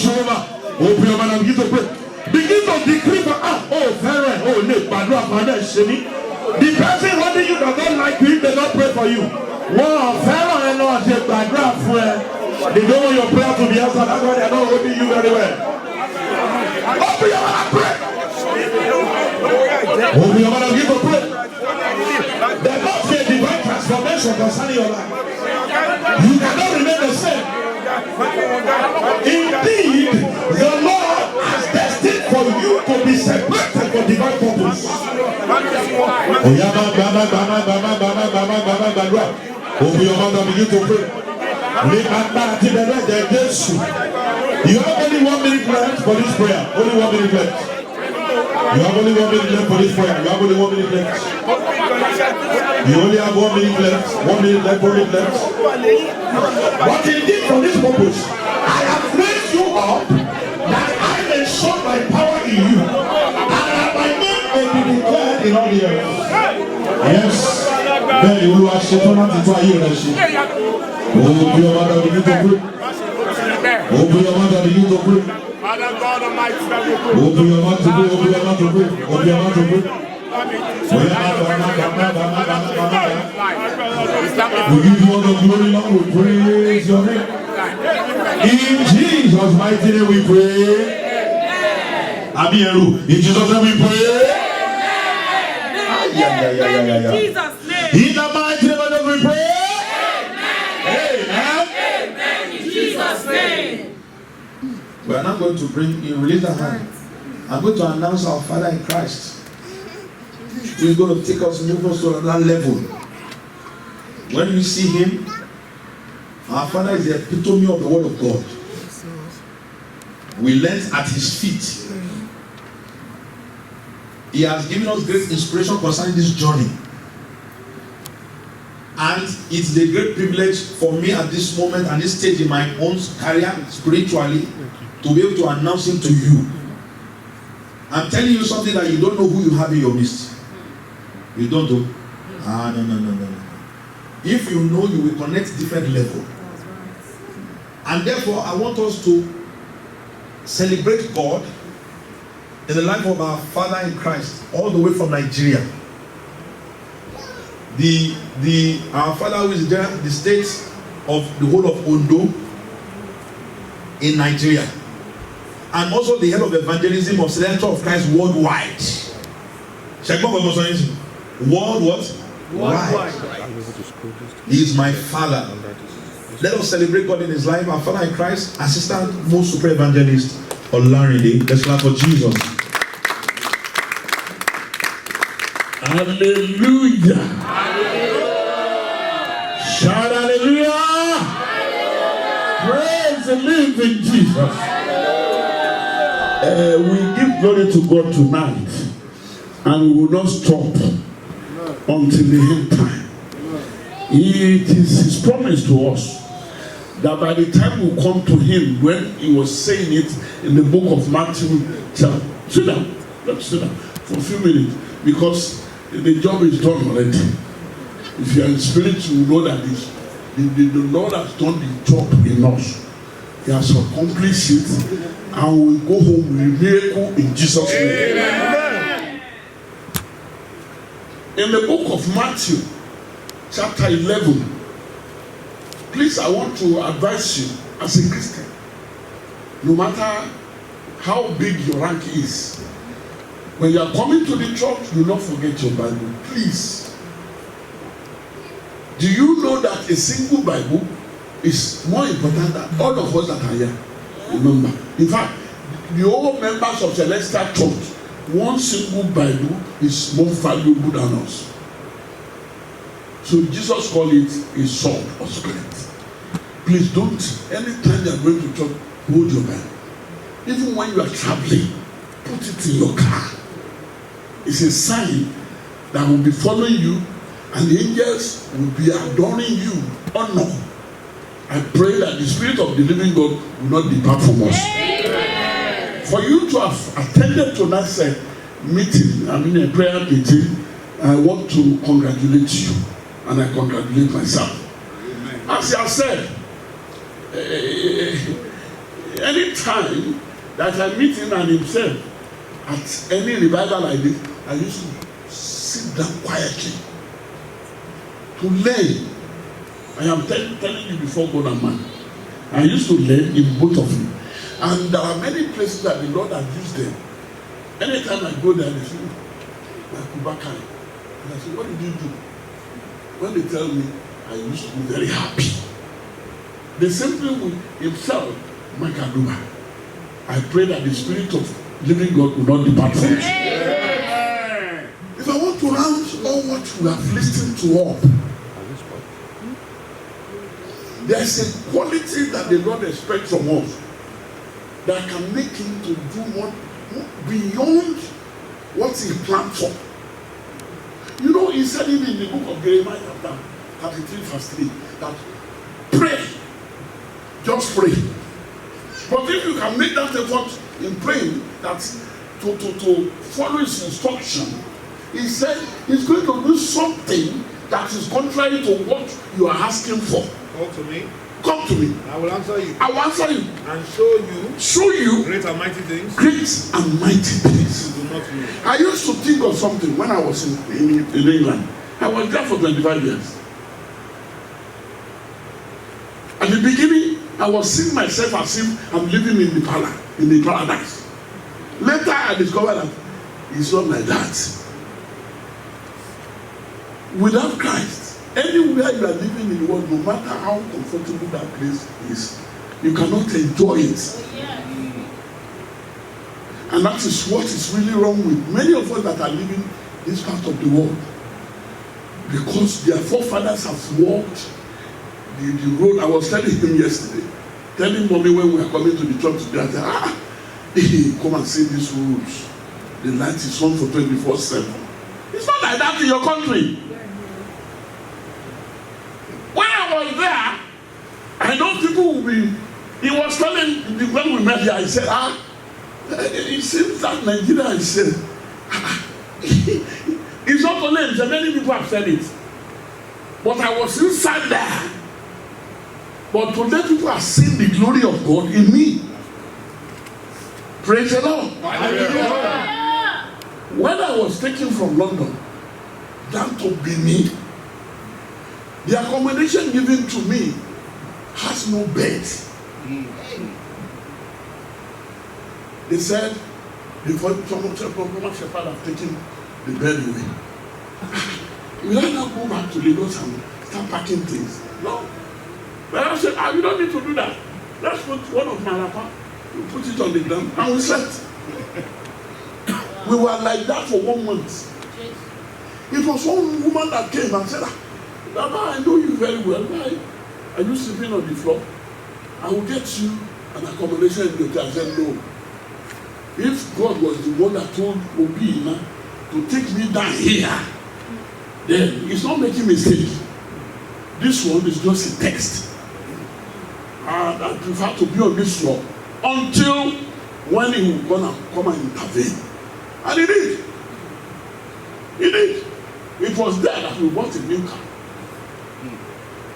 ṣọ́ba. Open your mouth and begin to pray. Begin to decree for us. Oh, fẹ́rẹ̀, oh, lè gbàdúrà fún ọdẹ ṣe mí. The person holding you does not like you, they don't pray for you. Wọ́n fẹ́ràn ẹ lọ ṣe gbàdúrà fún ẹ. They don't want your prayer to be answered. That's why they are not holding you very well. Open your mouth and pray. Open your mouth and begin to pray. There must be a divine transformation concerning your life. You cannot remain the same. Indeed, the Lord has destined for you to be separated for divine purpose. Open your mouth and begin to pray. You have only 1 minute left for this prayer. Only 1 minute left. You have only 1 minute left for this prayer. You have only 1 minute left. You only have 1 minute left. 1 minute left, 1 minute left. But indeed for this purpose, I have raised you up that I may show my power in you. And that my name may be declared in all the earth. Yes. Bẹ́ẹ̀ni Olúwa ṣetán láti tún ayé rẹ̀ ṣe. Òbí ọba dàbí ní tó pé. Òbí ọba dàbí ní tó pé. Òbí ọba tó pé. Òbí ọba tó pé. Òbí ọba tó pé. We give you all the glory, Lord. We praise your name. In Jesus' mighty name we pray. Abieru, in Jesus' name we pray. In Jesus' name. In the mighty name of Jesus we pray. Amen. Amen. In Jesus' name. We are now going to bring in, release the hand. I'm going to announce our Father in Christ. He's going to take us, move us to another level. When you see him, our Father is the epitome of the Word of God. We learn at his feet. He has given us great inspiration concerning this journey. And it's a great privilege for me at this moment and this stage in my own career spiritually to be able to announce him to you. I'm telling you something that you don't know who you have in your midst. You don't know? No. If you know, you will connect different level. And therefore, I want us to celebrate God in the life of our Father in Christ, all the way from Nigeria. Our Father who is there, the state of the whole of Ondo in Nigeria, and also the head of evangelism of Center of Christ worldwide. World what? Worldwide. He is my Father. Let us celebrate God in his life. Our Father in Christ, Assistant Most Super Evangelist Olarinde. Let's clap for Jesus. Hallelujah. Shout hallelujah. Praise the living Jesus. We give glory to God tonight, and we will not stop until the end time. It is his promise to us that by the time we come to him, when he was saying it in the book of Matthew, sit down, let's sit down for a few minutes, because the job is done already. If you are in spirit, you know that the Lord has done the job in us. He has accomplished it, and we go home with miracle in Jesus' name. Amen. In the book of Matthew, chapter 11, please, I want to advise you as a Christian, no matter how big your rank is, when you are coming to the church, do not forget your Bible, please. Do you know that a single Bible is more important than all of us that are here? Remember, in fact, the whole members of Celestial Church, one single Bible is more valuable than us. So Jesus called it a sword of spirit. Please don't, anytime you are going to church, hold your Bible. Even when you are traveling, put it in your car. It's a sign that will be following you, and the angels will be adoring you. Honor. I pray that the Spirit of the living God will not depart from us. Amen. For you to have attended tonight's meeting, a prayer meeting, I want to congratulate you, and I congratulate myself. Amen. As I said, any time that I meet him and himself at any revival like this, I used to sit down quietly to learn. I am telling you before God and man, I used to learn in both of you. And there are many places that the Lord has used them. Anytime I go there, they say, Kubakai. And I say, what did you do? When they tell me, I used to be very happy. The same thing with himself, Makaduba. I pray that the Spirit of living God will not depart from us. If I want to round all what we have listened to all, there's a quality that the Lord expects from us that can make him to do more beyond what he planned for. You know, he said it in the book of Jeremiah chapter 33 verse 3 that pray, just pray. But if you can make that effort in praying, that to follow his instruction, he said he's going to do something that is contrary to what you are asking for. Come to me. Come to me. I will answer you. I will answer you. And show you Great and mighty things. Great and mighty things. You do not know. I used to think of something when I was in England. I was there for 25 years. At the beginning, I was seeing myself as if I'm living in the paradise. Later, I discovered that it's not like that. Without Christ, anywhere you are living in the world, no matter how comfortable that place is, you cannot enjoy it. Oh, yeah. And that is what is really wrong with many of us that are living this part of the world. Because their forefathers have walked the road. I was telling him yesterday, telling mommy when we were coming to the church today, I said, come and see these roads. The light is on for 24/7. It's not like that in your country. When I was there, I know people will be, he was telling, when we met here, I said, it seems that Nigeria is it's not only him, many people have said it. But I was inside there. But today people have seen the glory of God in me. Praise the Lord. Yeah. When I was taken from London down to Benin, the accommodation given to me has no bed. They said, before someone shepherd have taken the bed away, will I now go back to Lagos and start packing things? No. But I said, you don't need to do that. Let's put one of my wrapper, we put it on the ground, and we slept. We were like that for 1 month. It was one woman that came and said, Baba, I know you very well. Why are you sleeping on the floor? I will get you an accommodation in the hotel. I said, no. If God was the one that told Obina to take me down here, then he's not making mistake. This one is just a text. I prefer to be on this floor until when he will gonna come and intervene. And he did. He did. It was there that we bought a new car.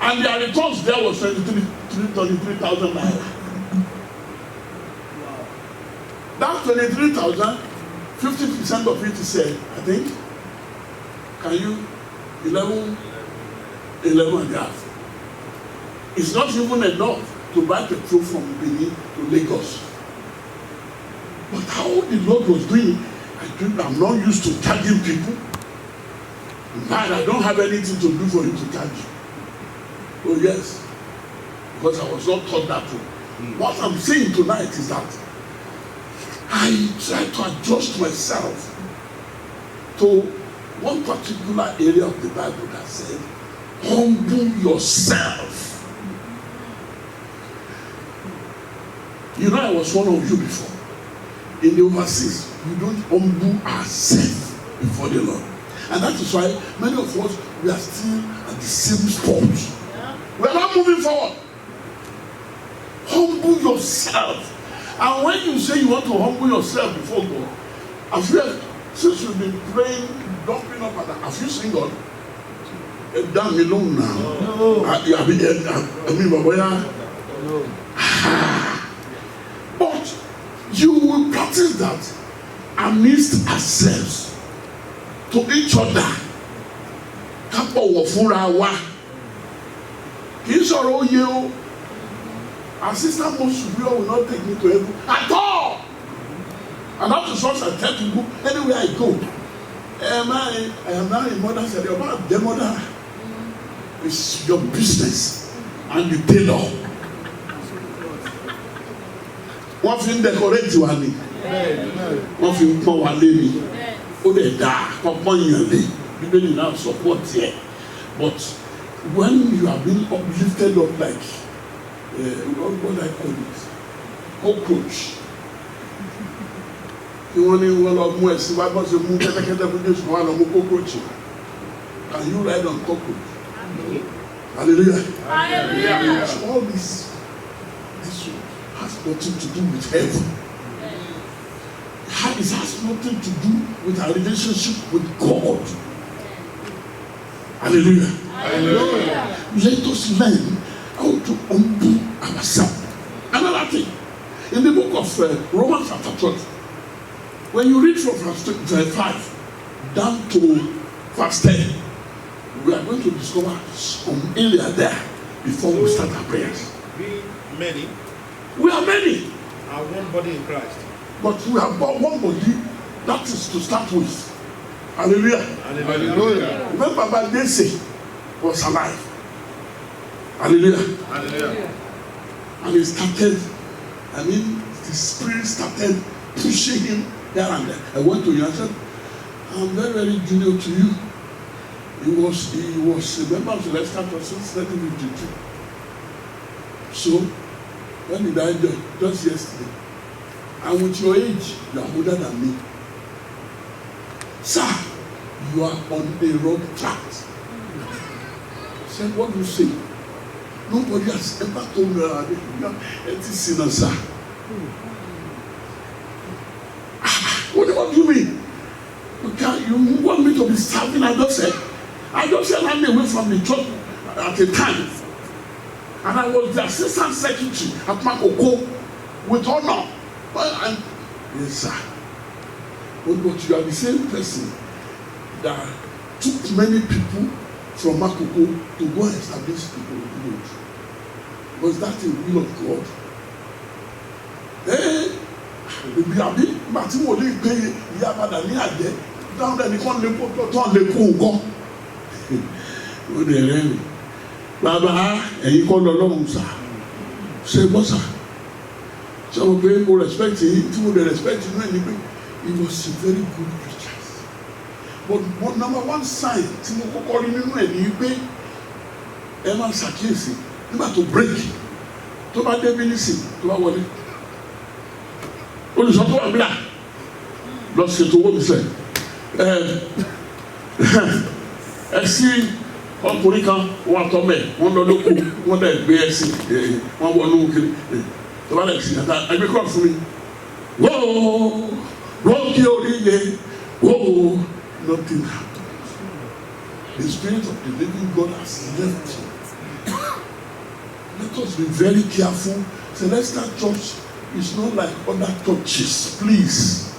And their returns there was 23,000 naira. That 23,000, 50% of it is said, I think, can you 11 and a half. It's not even enough to buy petrol from Benin to Lagos. But how the Lord was doing it, I'm not used to charging people. In fact, I don't have anything to do for you to charge you. Oh yes, because I was not taught that way. What I'm saying tonight is that I try to adjust myself to one particular area of the Bible that said, humble yourself. You know, I was one of you before. In the overseas, we don't humble ourselves before the Lord. And that is why many of us, we are still at the same spot. We are not moving forward. Humble yourself. And when you say you want to humble yourself before God, I feel since you've been praying, dumping up, have you seen God? Damn me alone now. No. I mean, no. But you will practice that amidst ourselves to each other. Kápọ̀ wọ̀ fúnra wa. Kì í sọ̀rọ̀ oyè o. Our sister most superior will not take me to heaven at all. And that is what I tell people anywhere I go. I am now a mother. Said, your mother. It's your business and the tailor. Wọ́n fi ń decorate wa ni. Wọ́n fi ń pọ́n wa lé ni. Ó lè dá pọ́npọ́n yàn lé. Bíbélì náà support yẹ. But when you are being uplifted up like what I call it, cockroach. kí wọ́n ní wọ́n lọ mú ẹ̀sìn wá bọ́ ṣe mú kẹ́tẹ́kẹ́tẹ́ fún Jésù wọ́n lọ mú cockroach. Can you ride on cockroach? Hallelujah. Hallelujah. So all this has nothing to do with heaven. It has nothing to do with our relationship with God. Hallelujah. Hallelujah. Let us learn how to humble ourselves. Another thing, in the book of Romans chapter 12, when you read from verse 5 down to verse 10, we are going to discover some area there before we start our prayers. We many We are many, are one body in Christ. but we have got one body that is to start with. Hallelujah. Hallelujah. Remember, Jesse was alive. Hallelujah. Hallelujah. And he started, the spirit started pushing him here and there. I went to him and said, I'm very, very junior to you. He was a member of the Celestial Church since 1952. So, when he died just yesterday, and with your age, you are older than me. Sir, you are on a wrong track. I said, what do you say? Nobody has ever told me that you are a sinner, sir. What do you mean? You want me to be serving? I just said I'm away from the church at the time. And I was the assistant secretary at Makoko with honor. Yes, sir. But you are the same person that took many people from Makoko to go and establish the village. Was that the will of God? Àbí màtí mo lè gbé ìyá padà ní àjẹ́ dáhùn ẹni kan lè kó tó lè kó nǹkan. Ó dẹ̀ rẹ́rìn. Bàbá ẹ̀yin kọ́ lọ lọ́hùn sá. Ṣé gbọ́ sá? Ṣé mo pé mo respect yìí tí mo dẹ̀ respect inú ẹ̀ ni pé he was a very good preacher. But number one sign tí mo kọ́kọ́ rí nínú ẹ̀ ni pé ẹ máa ṣàkíyèsí nígbà tó break tó bá dé bínísì tó bá wọlé. Olùsọ́tò wà bíà lọ ṣètò owó mi sẹ́ ẹ sí ọkùnrin kan wọ́n tọ́ mẹ́ wọ́n lọ lóko wọ́n dẹ̀ gbé ẹ sí wọ́n wọ inú kiri tó bá dẹ̀ sí ẹ̀ta ẹgbẹ́ kọ́ fún mi wọ́n kí orí yẹ nothing happened. The spirit of the living God has left you. Let us be very careful. Celestial Church is not like other churches, please.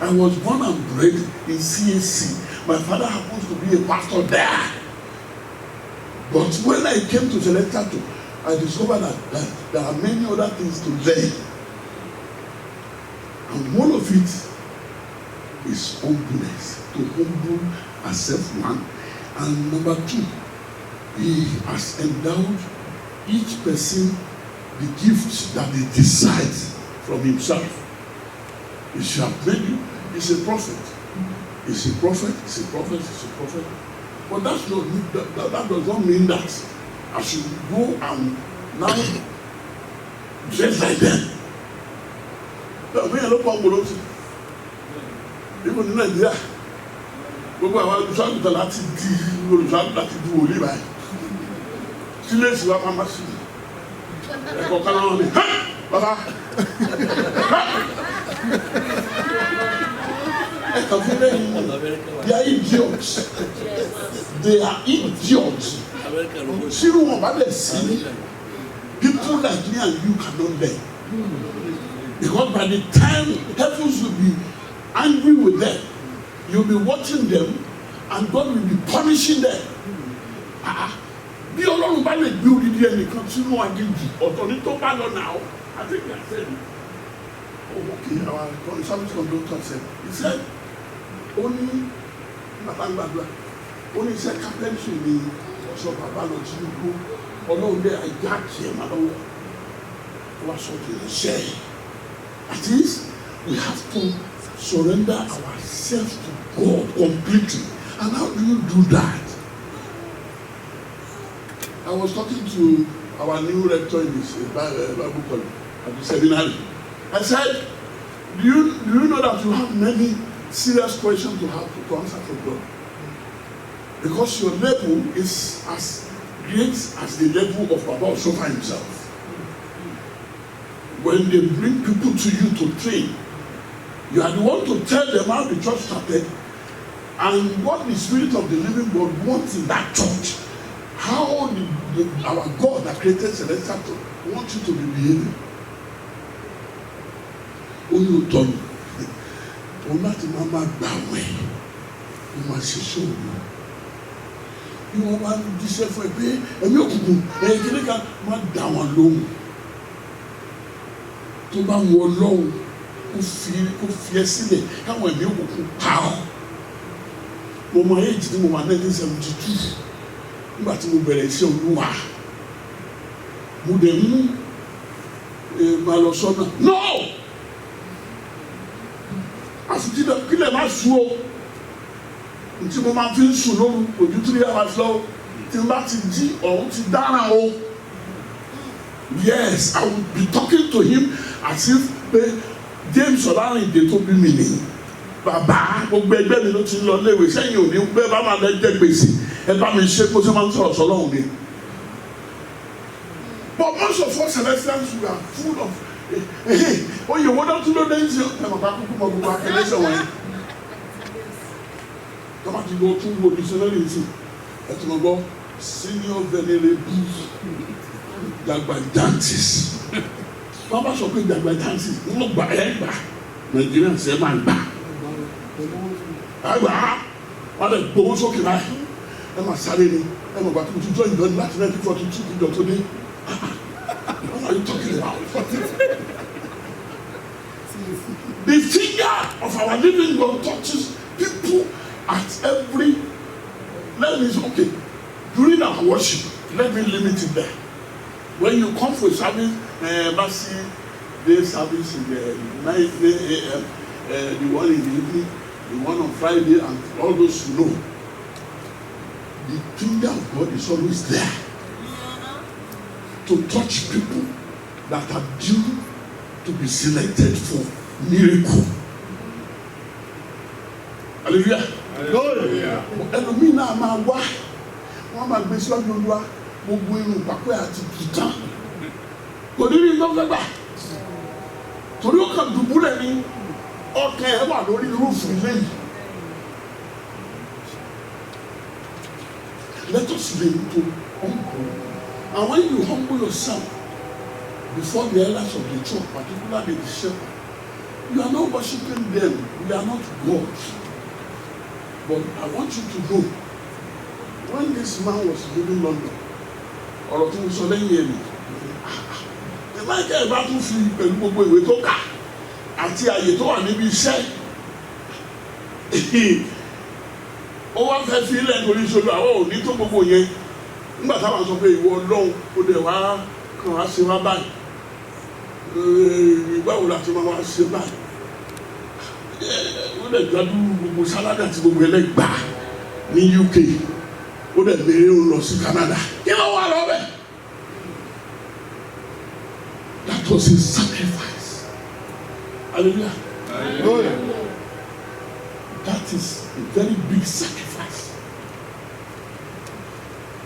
I was born and bred in CAC. My father happens to be a pastor there. But when I came to Celestial Church, I discovered that there are many other things to learn. And one of it is humbleness. To humble ourselves, one. And number two, he has endowed each person the gift that he decides from himself. He shall made you. He's a prophet. He's a prophet. He's a prophet. He's a prophet. But that does not mean that I should go and now dress like them. Even in Nigeria, gbogbo àwọn olùsọ́àgùtàn láti di olùsọ́àgùtàn láti di wòlíì báyìí. Sílẹ̀sì wa máa sí ẹ̀kọ́ kan náà ni bàbá ẹ̀kọ́ fún lẹ́yìn they are idiots. They are idiots. Sírù wọn bá lẹ̀ sí people like me and you cannot learn. Because by the time heavens will be angry with them, you'll be watching them and God will be punishing them. Bí Ọlọ́run bá lè gbé odidi ẹnìkan sínú aginjù ọ̀tọ̀ ní tó bá lọ náà, I think I said, oh okay, our service conductor said, he said, ó ní bàbá ó ní iṣẹ́ kápẹ́ńtì ni ọ̀ṣọ́ bàbá lọ sí igbó Ọlọ́run dé àjà kí ẹ̀ máa lọ́wọ́ wá sọ ti lè ṣe é. At least we have to surrender ourselves to God completely. And how do you do that? I was talking to our new rector in this Bible college at the seminary. I said, Do you know that you have many serious questions to answer from God? Because your level is as great as the level of Baba Osofa himself. When they bring people to you to train, you are the one to tell them how the church started and what the Spirit of the living God wants in that church. How our God that created Celestial Church wants you to be behaving. Only told me, Onati Mama Bawe, you must show you. You want to say for a pay, and you can not down alone. To buy more long, who fear silly, how when you how. My age is 1972. But you better say, no! As you did kill a man slow, until my man feels slow, or you 3 hours slow, till that is or down. Yes, I will be talking to him as if James Solani they told me meaning. Baba, gbogbo ẹgbẹ́ mi ló ti lọ léwe sẹ́yìn òní gbé bá máa lẹ́jẹ̀ gbèsè ẹ bá mi ṣe kó sẹ́ máa ń sọ̀rọ̀ sọ́lọ́hùn mi. But most of us Celestials we are full of oye wọ́n dá tún ló dé ṣe ẹ mọ̀ ká kúkú mọ̀ gbogbo akẹ́lẹ́sẹ̀ wọ̀nyí. Tọ́ba ti lọ tún wo dictionary sí ẹ ti mọ̀ gbọ́ senior venerable Jagbajantis. Bàbá sọ pé Jagbajantis wọ́n gbà ẹ́ gbà Nàìjíríà ṣe máa gbà. Àgbà wọ́n lè gbowó sókè báyìí ẹ máa sáré ni ẹ máa gbà tó ti jọ ìdánilá láti 1942 ìjọ tó dé. What are you talking about? The finger of our living God touches people at every level. Is okay. During our worship, let me limit it there. When you come for service, Mercy Day service in the 9 a.m., the one in the evening, the one on Friday, and all those who know, the finger of God is always there to touch people that are due to be selected for miracle. Hallelujah. Hallelujah. Ẹlòmíì náà máa wá, wọ́n máa gbé síwájú Olúwa, gbogbo irun pàpẹ́ àti kìtàn. Kò ní rí nǹkan gbà. Torí ó kàn dùbúlẹ̀ ní ọkàn ẹ̀ wà lórí rúùfù ilé yìí. Let us learn to humble. And when you humble yourself before the elders of the church, particularly the shepherd, you are not worshiping them. We are not God. But I want you to know, when this man was leaving London, ọ̀rọ̀ tó ń sọ lẹ́yìn ẹ̀mí, ìmáìkẹ́ ìbá tún fi pẹ̀lú gbogbo ìwé tó kà àti àyè tó wà níbi iṣẹ́. Ó wá fẹ́ fi ilẹ̀ nítorí ìṣòro àwọn òní tó gbogbo yẹn. Nígbà táwọn sọ pé ìwọ Ọlọ́run ó dẹ̀ wá kàn wá ṣe wá báyìí. Báwo la ti máa wá ṣe báyìí? Ó dẹ̀ gbádùn gbogbo sáládà àti gbogbo ẹlẹ́gbàá ní UK. Ó dẹ̀ mèrè ó lọ sí Canada. Kí ló wà lọ́bẹ̀? That was his sacrifice. Hallelujah. Hallelujah. That is a very big sacrifice.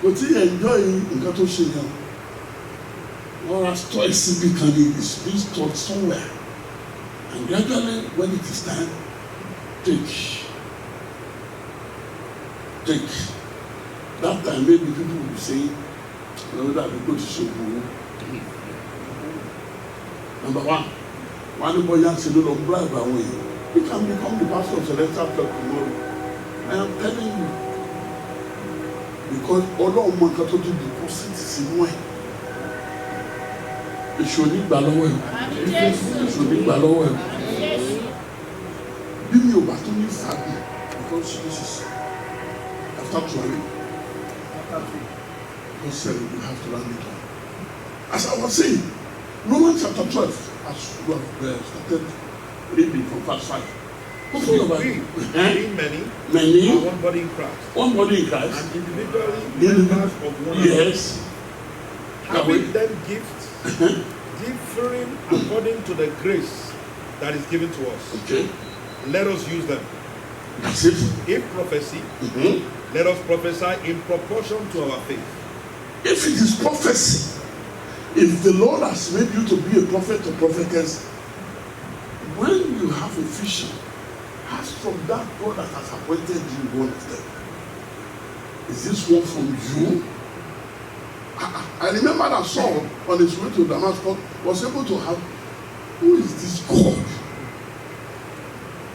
Kò tí enjoy nǹkan tó ṣe yẹn. Wọ́n ra store síbi kan ní is being stored somewhere. And gradually when it is time, take. That time maybe people will be saying, that we go to Sogo. Number one boy answered, don't bribe away. You can become the pastor of Celestial Church tomorrow. I am telling you. Because all of my Catholic deposits in way. It should be Balawe. It should be Balawe. Give me over to me, Fabi. Because this is after 12. Because you have to run it on. As I was saying, Romans chapter 12, as we have started reading from verse 5. Many, one body in Christ. One body in Christ. And individually members of one another. Yes. Having them gifts differing according to the grace that is given to us. Okay. Let us use them. That's it. If prophecy, let us prophesy in proportion to our faith. If it is prophecy, if the Lord has made you to be a prophet or prophetess, when you have a vision, ask from that God that has appointed you one of them. Is this one from you? I remember that Saul on his way to Damascus was able to have, who is this God?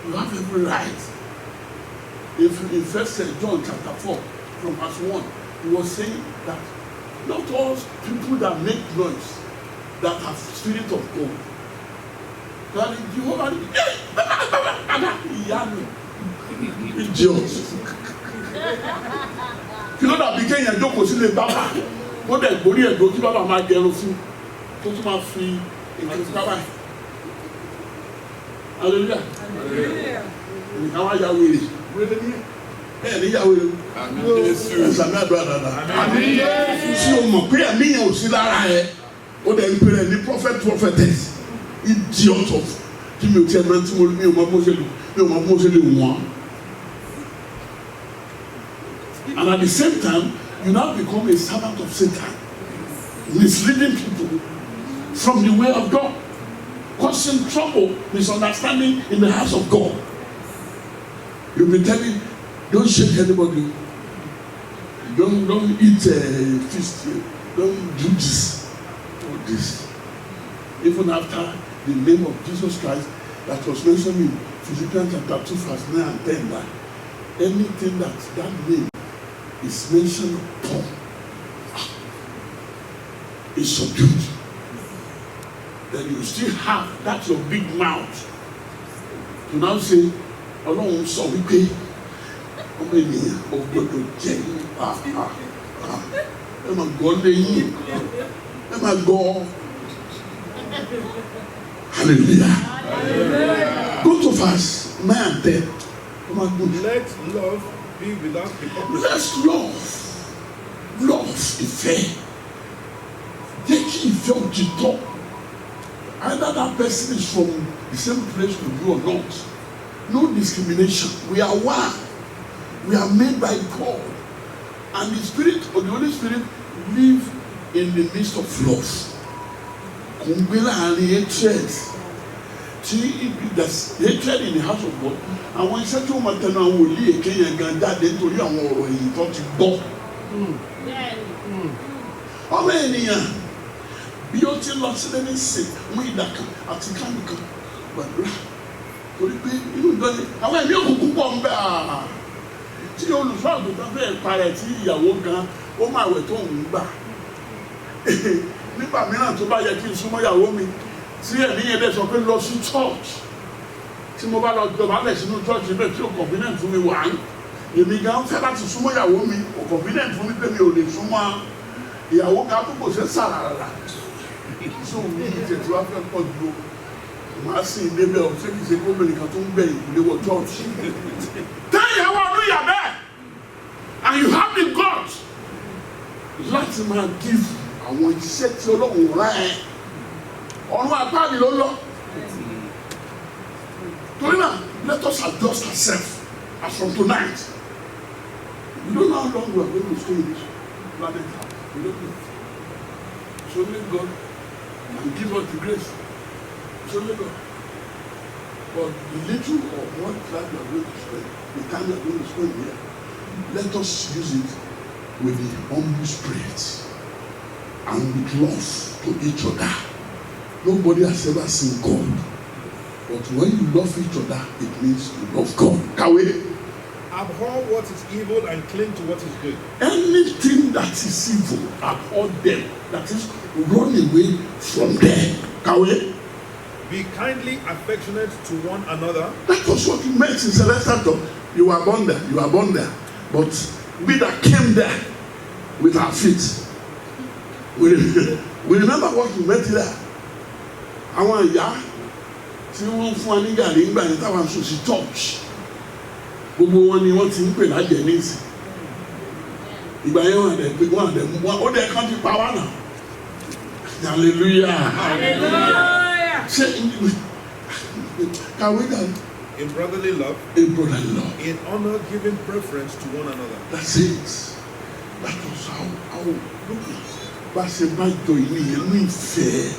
You have every right. If in 1 John chapter 4 from verse 1, he was saying that not all people that make noise that have spirit of God. That Jehovah, idiot. You know that became a joke was in the Baba. What that body and go to Baba my girl food. Go to my free in the Baba. Hallelujah. Hallelujah. How are you with it? Ẹ ní yàwó yẹn. Ẹ̀sàmì àdúrà dáadáa. Ṣé o mọ̀ pé ẹ̀mí yẹn ò sí lára ẹ̀? Ó dẹ̀ ń pèrè ní prophetess. Idiot of. Kí mi ò tiẹ̀ náà tí mo mi ò mọ bó ṣe lè wọ́n. And at the same time, you now become a servant of Satan, misleading people from the way of God, causing trouble, misunderstanding in the house of God. You'll be telling, don't shake anybody, don't eat fish, don't do this or this. Even after the name of Jesus Christ that was mentioned in Philippians chapter 2 verse 9 and 10, that anything that name is mentioned upon is subdued. Then you still have that your big mouth to now say, Ọlọ́run sọ wípé ọmọ ènìyàn ò gbọdọ̀ jẹ́ ẹ máa gbọ́ lẹ́yìn ẹ máa gbọ́ hallelujah. Go to verse 9 and 10. Let love be without hypocrisy. Let's love ìfẹ́. Jẹ́ kí ìfẹ́ òtítọ́. Either that person is from the same place with you or not. No discrimination. We are one. We are made by God. And the Spirit or the Holy Spirit live in the midst of love. Kùngbélà àní hatred. There's hatred in the house of God. And when iṣẹ́ tí wọ́n máa tẹnu àwọn wòlíì èké yẹn gan jáde nítorí àwọn ọ̀rọ̀ èyí tó ti gbọ́. Ọmọ ènìyàn bí ó ti lọ sílẹ̀ ní sè mú ìdàkàn àti kánìkan gbàdúrà. Torí pé inú ìdọ́ni àwọn ẹ̀mí òkùnkùn pọ̀ ń bẹ́ tí olùṣọ́ àgùntàn fẹ́ẹ̀ parẹ́ tí ìyàwó gan ó máa wẹ̀ tó ń gbà. Nígbà mìíràn tó bá yẹ kí n súnmọ́ ìyàwó mi tí ẹ̀mí yẹn dẹ̀ sọ pé lọ sí church tí mo bá lọ dọ̀bálẹ̀ sínú church bẹ́ẹ̀ tí ó convenient fún mi wà á èmi gan fẹ́ láti súnmọ́ ìyàwó mi ó convenient fún mi pé mi ò lè súnmọ́ ìyàwó gan tó kò ṣe sàràrà tí òun ní ìtẹ̀tí wá fẹ́ pọ̀ dúró màá sì ń débẹ̀ ọ̀ ṣé kìí ṣe gómìnà kan tó ń gbẹ̀yìn ìléwọ̀ church. Táyàwó ọdún yà bẹ́ẹ̀ and you have the God láti máa give àwọn iṣẹ́ tí Ọlọ́run rán ẹ ọ̀run àpáàdì ló lọ. Torí náà let us adjust ourselves as from tonight. We don't know how long we are going to stay in this planet. We don't know. So let God and give us the grace. So let God. But the little or what time we are going to spend, the time we are going to spend here, let us use it with the humble spirit and with love to each other. Nobody has ever seen God. But when you love each other, it means you love God. Can we? Abhor what is evil and cling to what is good. Anything that is evil, abhor them. That is, run away from them. Can we? Be kindly affectionate to one another. That was what he meant in Celestial Talk. You were born there. You were born there. But we that came there with our feet, we remember what we met there. Àwọn ìyá tí wọ́n fún wa ní gàrí ńgbà yẹn táwọn aṣọ sí church gbogbo wọn ni wọ́n ti ń pè lájẹ níìsì ìgbà yẹn wọ́n àdẹ pé wọ́n àdẹ mú wọn ó dẹ̀ kán ti pa wá náà hallelujah ṣé Can we then? In brotherly love, In brotherly love. in honor, giving preference to one another. That's it. That was how look at. But say my joy in fair.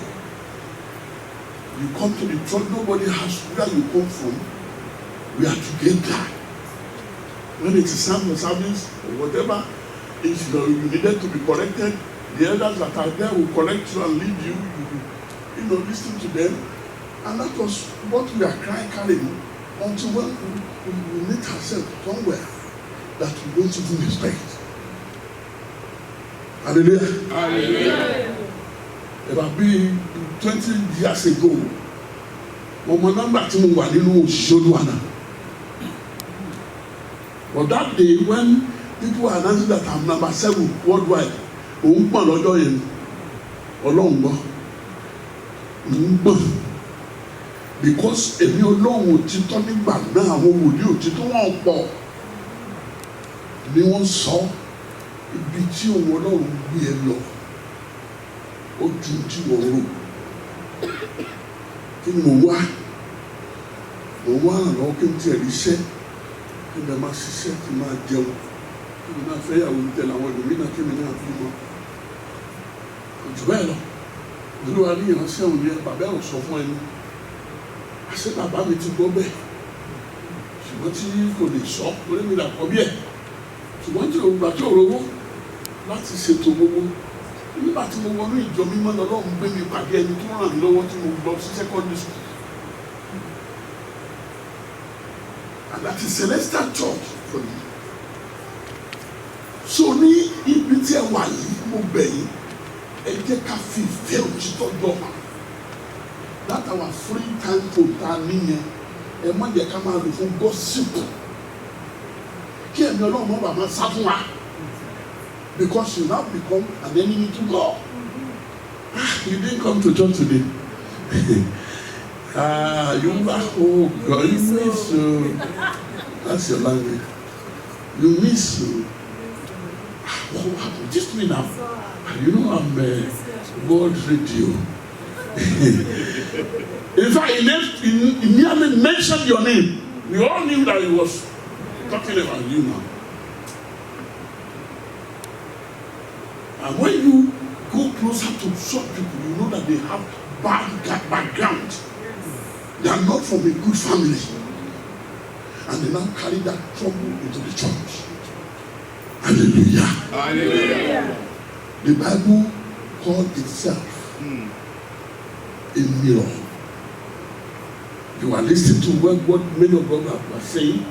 You come to the church, nobody has where you come from. We are together. When it is Sunday service or whatever, if you needed to be corrected, the elders that are there will correct you and lead you. You listen to them. And that was what we are carrying until when we meet ourselves somewhere that we don't even expect. Hallelujah. Hallelujah. About 20 years ago, my number two was in Shoduana. But that day, when people announced that I'm number 7 worldwide, because èmi Ọlọ́run òtítọ́ nígbà náà àwọn wòlíì òtítọ́ wọn pọ̀ ni wọ́n sọ ibi tí òun Ọlọ́run gbé ẹ lọ ó ju tí wọ́n rò kí ni mo wá àlọ́ kí n tiẹ̀ ríṣẹ́ kí n lè máa ṣiṣẹ́ kí n máa jẹun kí n náà fẹ́ yàwó tẹ̀lé àwọn ẹlòmíràn kí n náà fi mọ́ jù bẹ́ẹ̀ lọ olúwa ní ìránṣẹ́ òun yẹn bàbá ẹ̀ ò sọ fún ẹni àṣẹ bàbá mi ti gbọ́ bẹ́ẹ̀ ṣùgbọ́n tí kò lè sọ lórí mi là kọ́ bí ẹ̀ ṣùgbọ́n tí òun gbà tí òun rówó láti ṣètò gbogbo nígbà tí mo wọnú ìjọ mímọ́ lọ́lọ́run gbé mi pàdé ẹni tó ràn mí lọ́wọ́ tí mo lọ sí secondary school and that is Celestial Church for me. So ní ibi tí ẹ wà yìí mo bẹ̀ yín ẹ jẹ́ ká fi ìfẹ́ òtítọ́ jọ hàn. That our free time to nìyẹn ẹ má jẹ́ ká máa lò fún gossip kí ẹ̀mí Ọlọ́run má bàa máa sá fún wa because you now become an enemy to God. You didn't come to church today. You are oh God, you miss that's your language. You miss what happened? Just me now. You know I'm World Radio. In fact, he nearly mentioned your name. We all knew that he was talking about you now. And when you go closer to some people, you know that they have bad background. They are not from a good family. And they now carry that trouble into the church. Hallelujah. Hallelujah. The Bible called itself a mirror. You are listening to what many of them are saying. I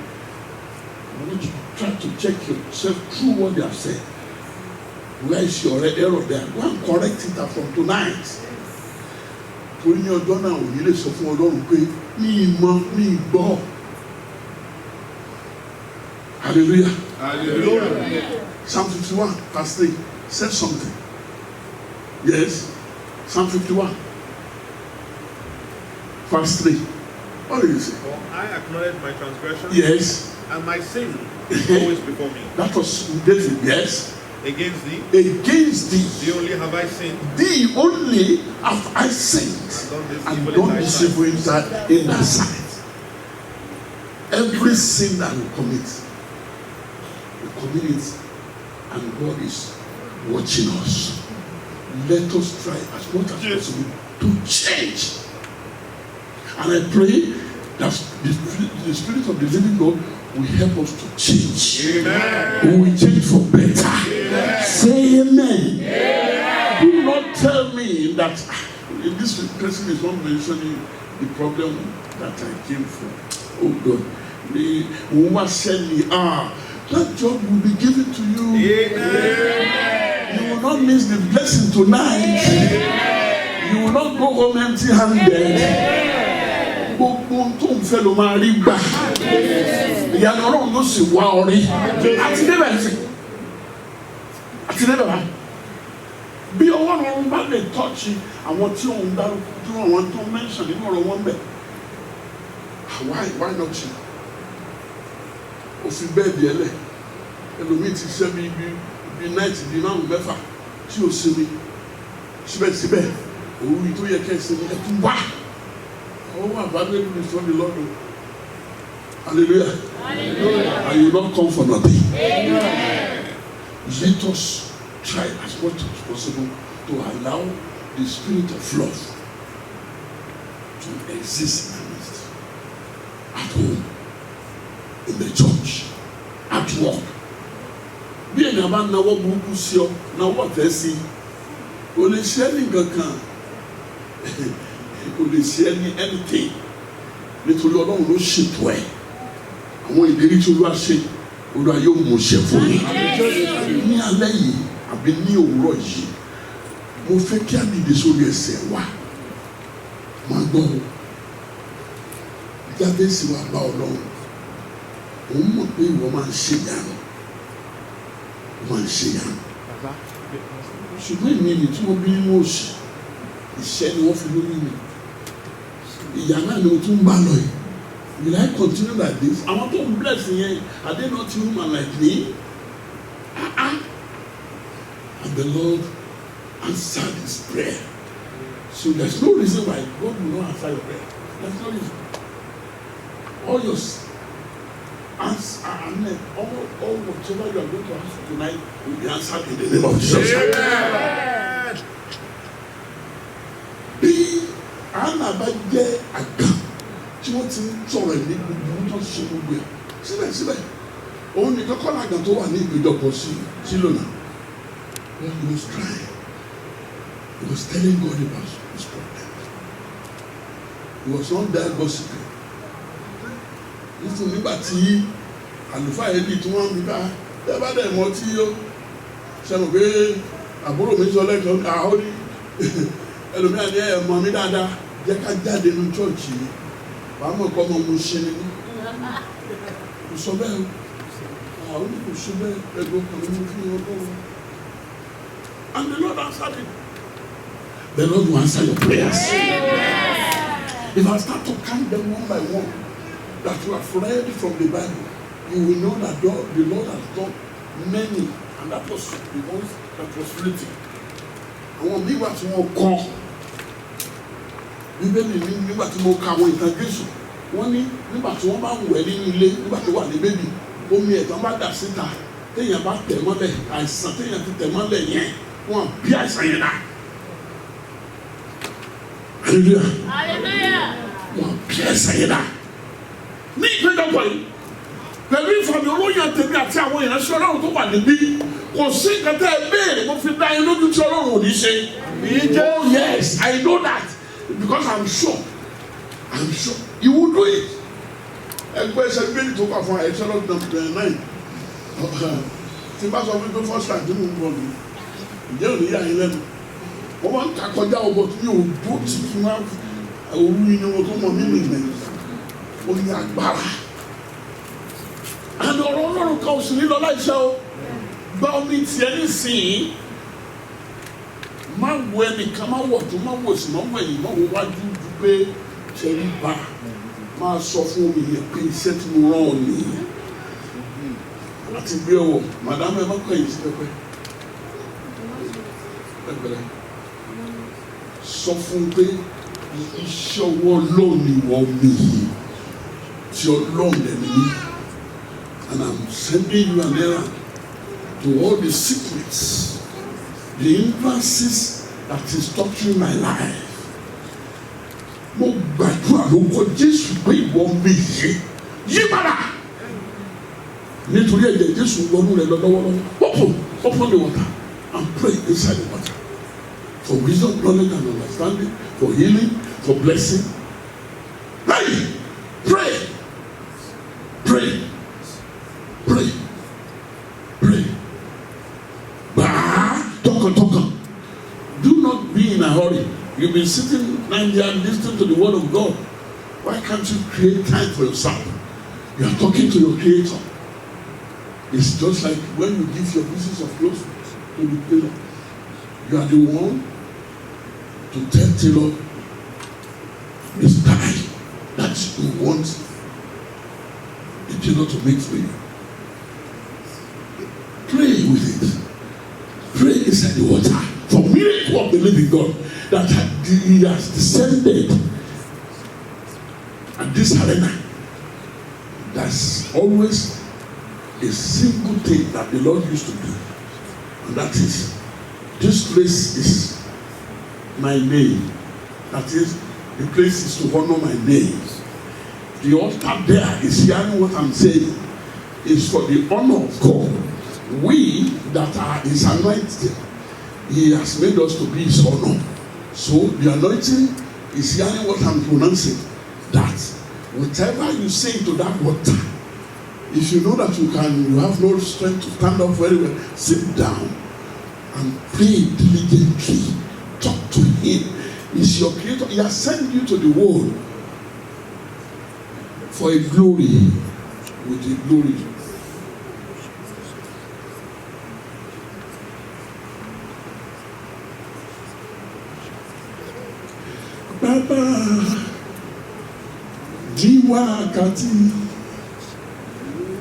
want you to try to check yourself through what they have said. Where is your error there? Go and correct it from tonight. Torí ní ọjọ́ náà ò ní lè sọ fún Ọlọ́run pé mi mọ̀ mi gbọ́. Hallelujah. Hallelujah. Psalm 51 verse 3 said something. Yes. Psalm 51 verse 3. What did you say? For I acknowledge my transgression. Yes. And my sin is always before me. That was David. Yes. Against thee. Against thee. Thee only have I sinned. Thee only have I sinned and done this evil in thy sight. Every sin that we commit it, and God is watching us. Let us try as much as possible to change. And I pray that the Spirit of the living God will help us to change. Amen. We will change for better. Amen. Say amen. Amen. Do not tell me that this person is not mentioning the problem that I came from. Oh God. The woman said me, that job will be given to you. Amen. You will not miss the blessing tonight. Amen. You will not go home empty-handed. Gbogbo tó ń fẹ́ ló máa rí gbà. Ìyanu Ọlọ́run ló sì wá orí. Àti débẹ̀ sí. Àti débẹ̀ wá. Bí ọwọ́ Ọlọ́run bá lè tọ́ọ̀ṣì àwọn tí òun dárúkọ tí wọ́n tó mẹ́ṣàn nínú ọ̀rọ̀ wọn bẹ̀. Why not you? Ó fi bẹ́ẹ̀dì ẹlẹ̀. Ẹlòmíì ti ṣẹ́ bí náìtì bí márùn mẹ́fà tí ò sinmi. Síbẹ̀síbẹ̀ òru tó yẹ kẹ́ sinmi ẹ̀ tún wá. Oh, abandon before the Lord. Hallelujah. Hallelujah. And you will not come for nothing. Amen. Let us try as much as possible to allow the spirit of love to exist in our midst. At home, in the church, at work. Bí ènìyàn bá náwó burúkú sí ọ, náwó ọ̀tẹ̀ sí, kò lè ṣe ẹni kankan, kò lè ṣe ẹni anything. Nítorí Ọlọ́run ló ṣètò ẹ̀. Àwọn ìlérí tí Olúwa ṣe, Olúwa yóò mú ṣẹ fún mi. Ní alẹ́ yìí àbí ní òwúrọ̀ yìí, mo fẹ́ kí a dìde sórí ẹsẹ̀ wa. Máa gbọ́ o. Jábésì wa bá Ọlọ́run. Òun mọ̀ pé ìwọ máa ń ṣe ìyanu. Máa ń ṣe ìyanu. Ṣùgbọ́n èmi tí wọ́n bí nínú òṣì, ìṣẹ́ ni wọ́n fi lórí mi. Ìyá náà ni mo tún bá lọ yìí. Will I continue like this? Àwọn tó ń bless yẹn, are they not human like me? And the Lord answered his prayer. So there's no reason why God will not answer your prayer. There's no reason. All your all whatever you are going to ask tonight will be answered in the name of Jesus. Amen. Bí Anna bá jẹ́ àgàn tí wọ́n ti ń sọ̀rọ̀ ní gbogbo tó ń ṣe gbogbo ẹ̀ síbẹ̀síbẹ̀ òun nìkan kọ́ làgàn tó wà ní ìpéjọpọ̀ sí lónà. But he was trying. He was telling God about his problem. He was not there gossiping. Nítorí nígbà tí àlùfáà yẹn di tí wọ́n ń bá ẹ bá dẹ̀ mọ́ tí yó sẹ́nu pé àbúrò mi sọ lẹ́kọ̀ọ́ àwọn ní ẹlòmíràn ní ẹ̀ mọ̀ mí dáadáa jẹ́ ká jáde ní chọ́ọ̀chì yìí wàá mọ̀ kọ́ ọmọ mo ṣe ni kò sọ bẹ́ẹ̀ o àwọn ní kò sọ bẹ́ẹ̀ ẹgbẹ́ ọkùnrin mi fi hàn lọ́wọ́. And the Lord answered it. The Lord will answer your prayers. Amen. If I start to count them one by one that you have read from the Bible, you will know that the Lord has done many, and that was the ones that was written. Àwọn nígbà tí wọ́n kọ́ Bíbélì ní nígbà tí mo ka àwọn ìtàn Jésù wọ́n ní nígbà tí wọ́n bá ń wẹ̀ nínú ilé nígbà tó wà ní bébì omi ẹ̀tàn bá dà síta téèyàn bá tẹ̀ mọ́lẹ̀ àìsàn téèyàn ti tẹ̀ mọ́lẹ̀ yẹn wọ́n bí àìsàn yẹn dà. Hallelujah. Hallelujah. Wọ́n bí àìsàn yẹn dà. Ní ìpínlẹ̀ yìí pẹ̀lú ìfàmì olóyè tèmi àti àwọn ìránṣẹ́ Ọlọ́run tó wà níbí kò sí nǹkan tẹ́ ẹ béèrè mo fi dá yín lójú tí Ọlọ́run ò ní ṣe. Oh yes, I know that because I'm sure he will do it. Ẹgbẹ́ ẹsẹ̀ bíbélì tó kà fún Exodus 9 tí bá sọ fún mi pé first time tí mo ń bọ̀ lù ǹjẹ́ ò ní yà yín lẹ́nu wọ́n máa ń kà kọjá ọgbọ̀n tí yóò dúró tì fún wa òru yìí ni wọ́n tó mọ̀ mí nìyẹn ó ní agbára àná ọ̀rọ̀ Ọlọ́run kan ò sì ní lọ láìṣẹ́ o gba omi tiẹ̀ nísìnyí má wo ẹnìkan má wọ̀ tó má wò sí má wọ̀ ẹ̀yìn má wo wájú ju pé ṣẹ̀rí bá máa sọ fún mi yẹn pé iṣẹ́ tí mo rán ọ nìyí láti gbé ọwọ́ màdámù ẹ má kọ́ ẹ̀yìn sí pẹpẹ pẹpẹ sọ fún pé iṣẹ́ ọwọ́ lónìí wọ́n mi yìí tí Ọlọ́run lẹ́nu mi and I'm sending you an errand to all the secrets, the hindrances that is torturing my life. Mo gbàdúrà lórúkọ Jésù pé ìwọ mi yí padà nítorí ẹ̀jẹ̀ Jésù wọnú rẹ̀ lọ́wọ́lọ́wọ́. Open the water and pray inside the water for wisdom, knowledge and understanding, for healing, for blessing. Pray. Talk. Do not be in a hurry. You've been sitting down there listening to the word of God. Why can't you create time for yourself? You are talking to your Creator. It's just like when you give your pieces of clothes to the tailor. You are the one to tell tailor it's time that you want the tailor to make for you. Pray with it. Pray inside the water for miracle of the living God that He has descended at this arena, there's always a single thing that the Lord used to do, and that is, this place is my name. That is, the place is to honor my name. The altar there is hearing what I'm saying. Is for the honor of God. We that are His anointed, He has made us to be His honor. So the anointing is hearing what I'm pronouncing. That whatever you say to that water, if you know that you have no strength to stand up very well, sit down and pray diligently. Talk to Him. He's your creator. He has sent you to the world for a glory, with a glory. Baba Diwakati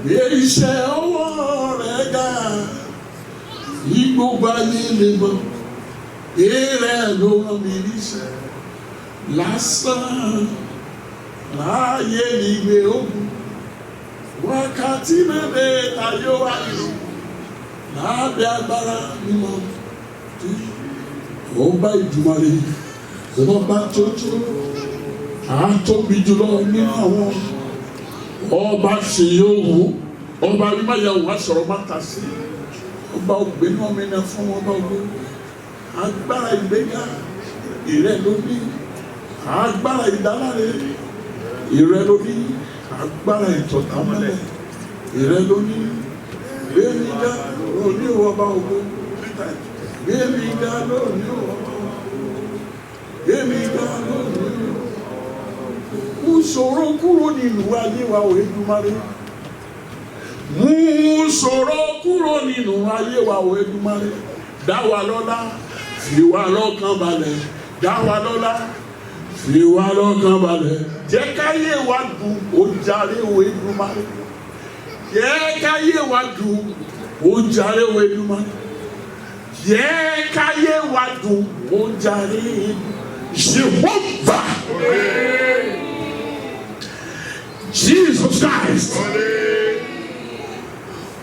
Iṣẹ́ ọwọ́ rẹ̀ ga Igbó báyé lè mọ̀ Èrè ló rán mi níṣẹ́ Lásán láàyè ìgbé ogun Wákàtí mẹ́lẹ̀ ayọ̀ ayọ̀ Lábẹ́ agbára mímọ́ Ọba Ìdùmarè Ọba tuntun àtóbi jùlọ nínú àwọn ọba ṣèyíòwò ọba arímáyàwó aṣọ̀rọ̀ máta sí ọba ògbénú ọmọnà fún ọba ògbó agbára ìgbéga ìrẹ lóní agbára ìdáláre ìrẹ lóní agbára ìtọ̀tàmọ́lẹ̀ ìrẹ lóní gbẹ̀míga lóní ọba ògbó gbẹ̀míga lóní ọba ògbó. Gbẹ̀míga lónìí, mú ṣòro kúrò nínú ayé wa ò Èdùmàrè. Mú ṣòro kúrò nínú ayé wa ò Èdùmàrè. Dá wa lọ́lá, fi wa lọ́kàn balẹ̀. Dá wa lọ́lá, fi wa lọ́kàn balẹ̀. Jẹ́ káyé wa dùn, ó jàre ò Èdùmàrè. Jẹ́ káyé wa dùn, ó jàre ò Èdùmàrè. Jẹ́ káyé wa dùn, ó jàre Èdùmàrè. Jehovah, Jesus Christ,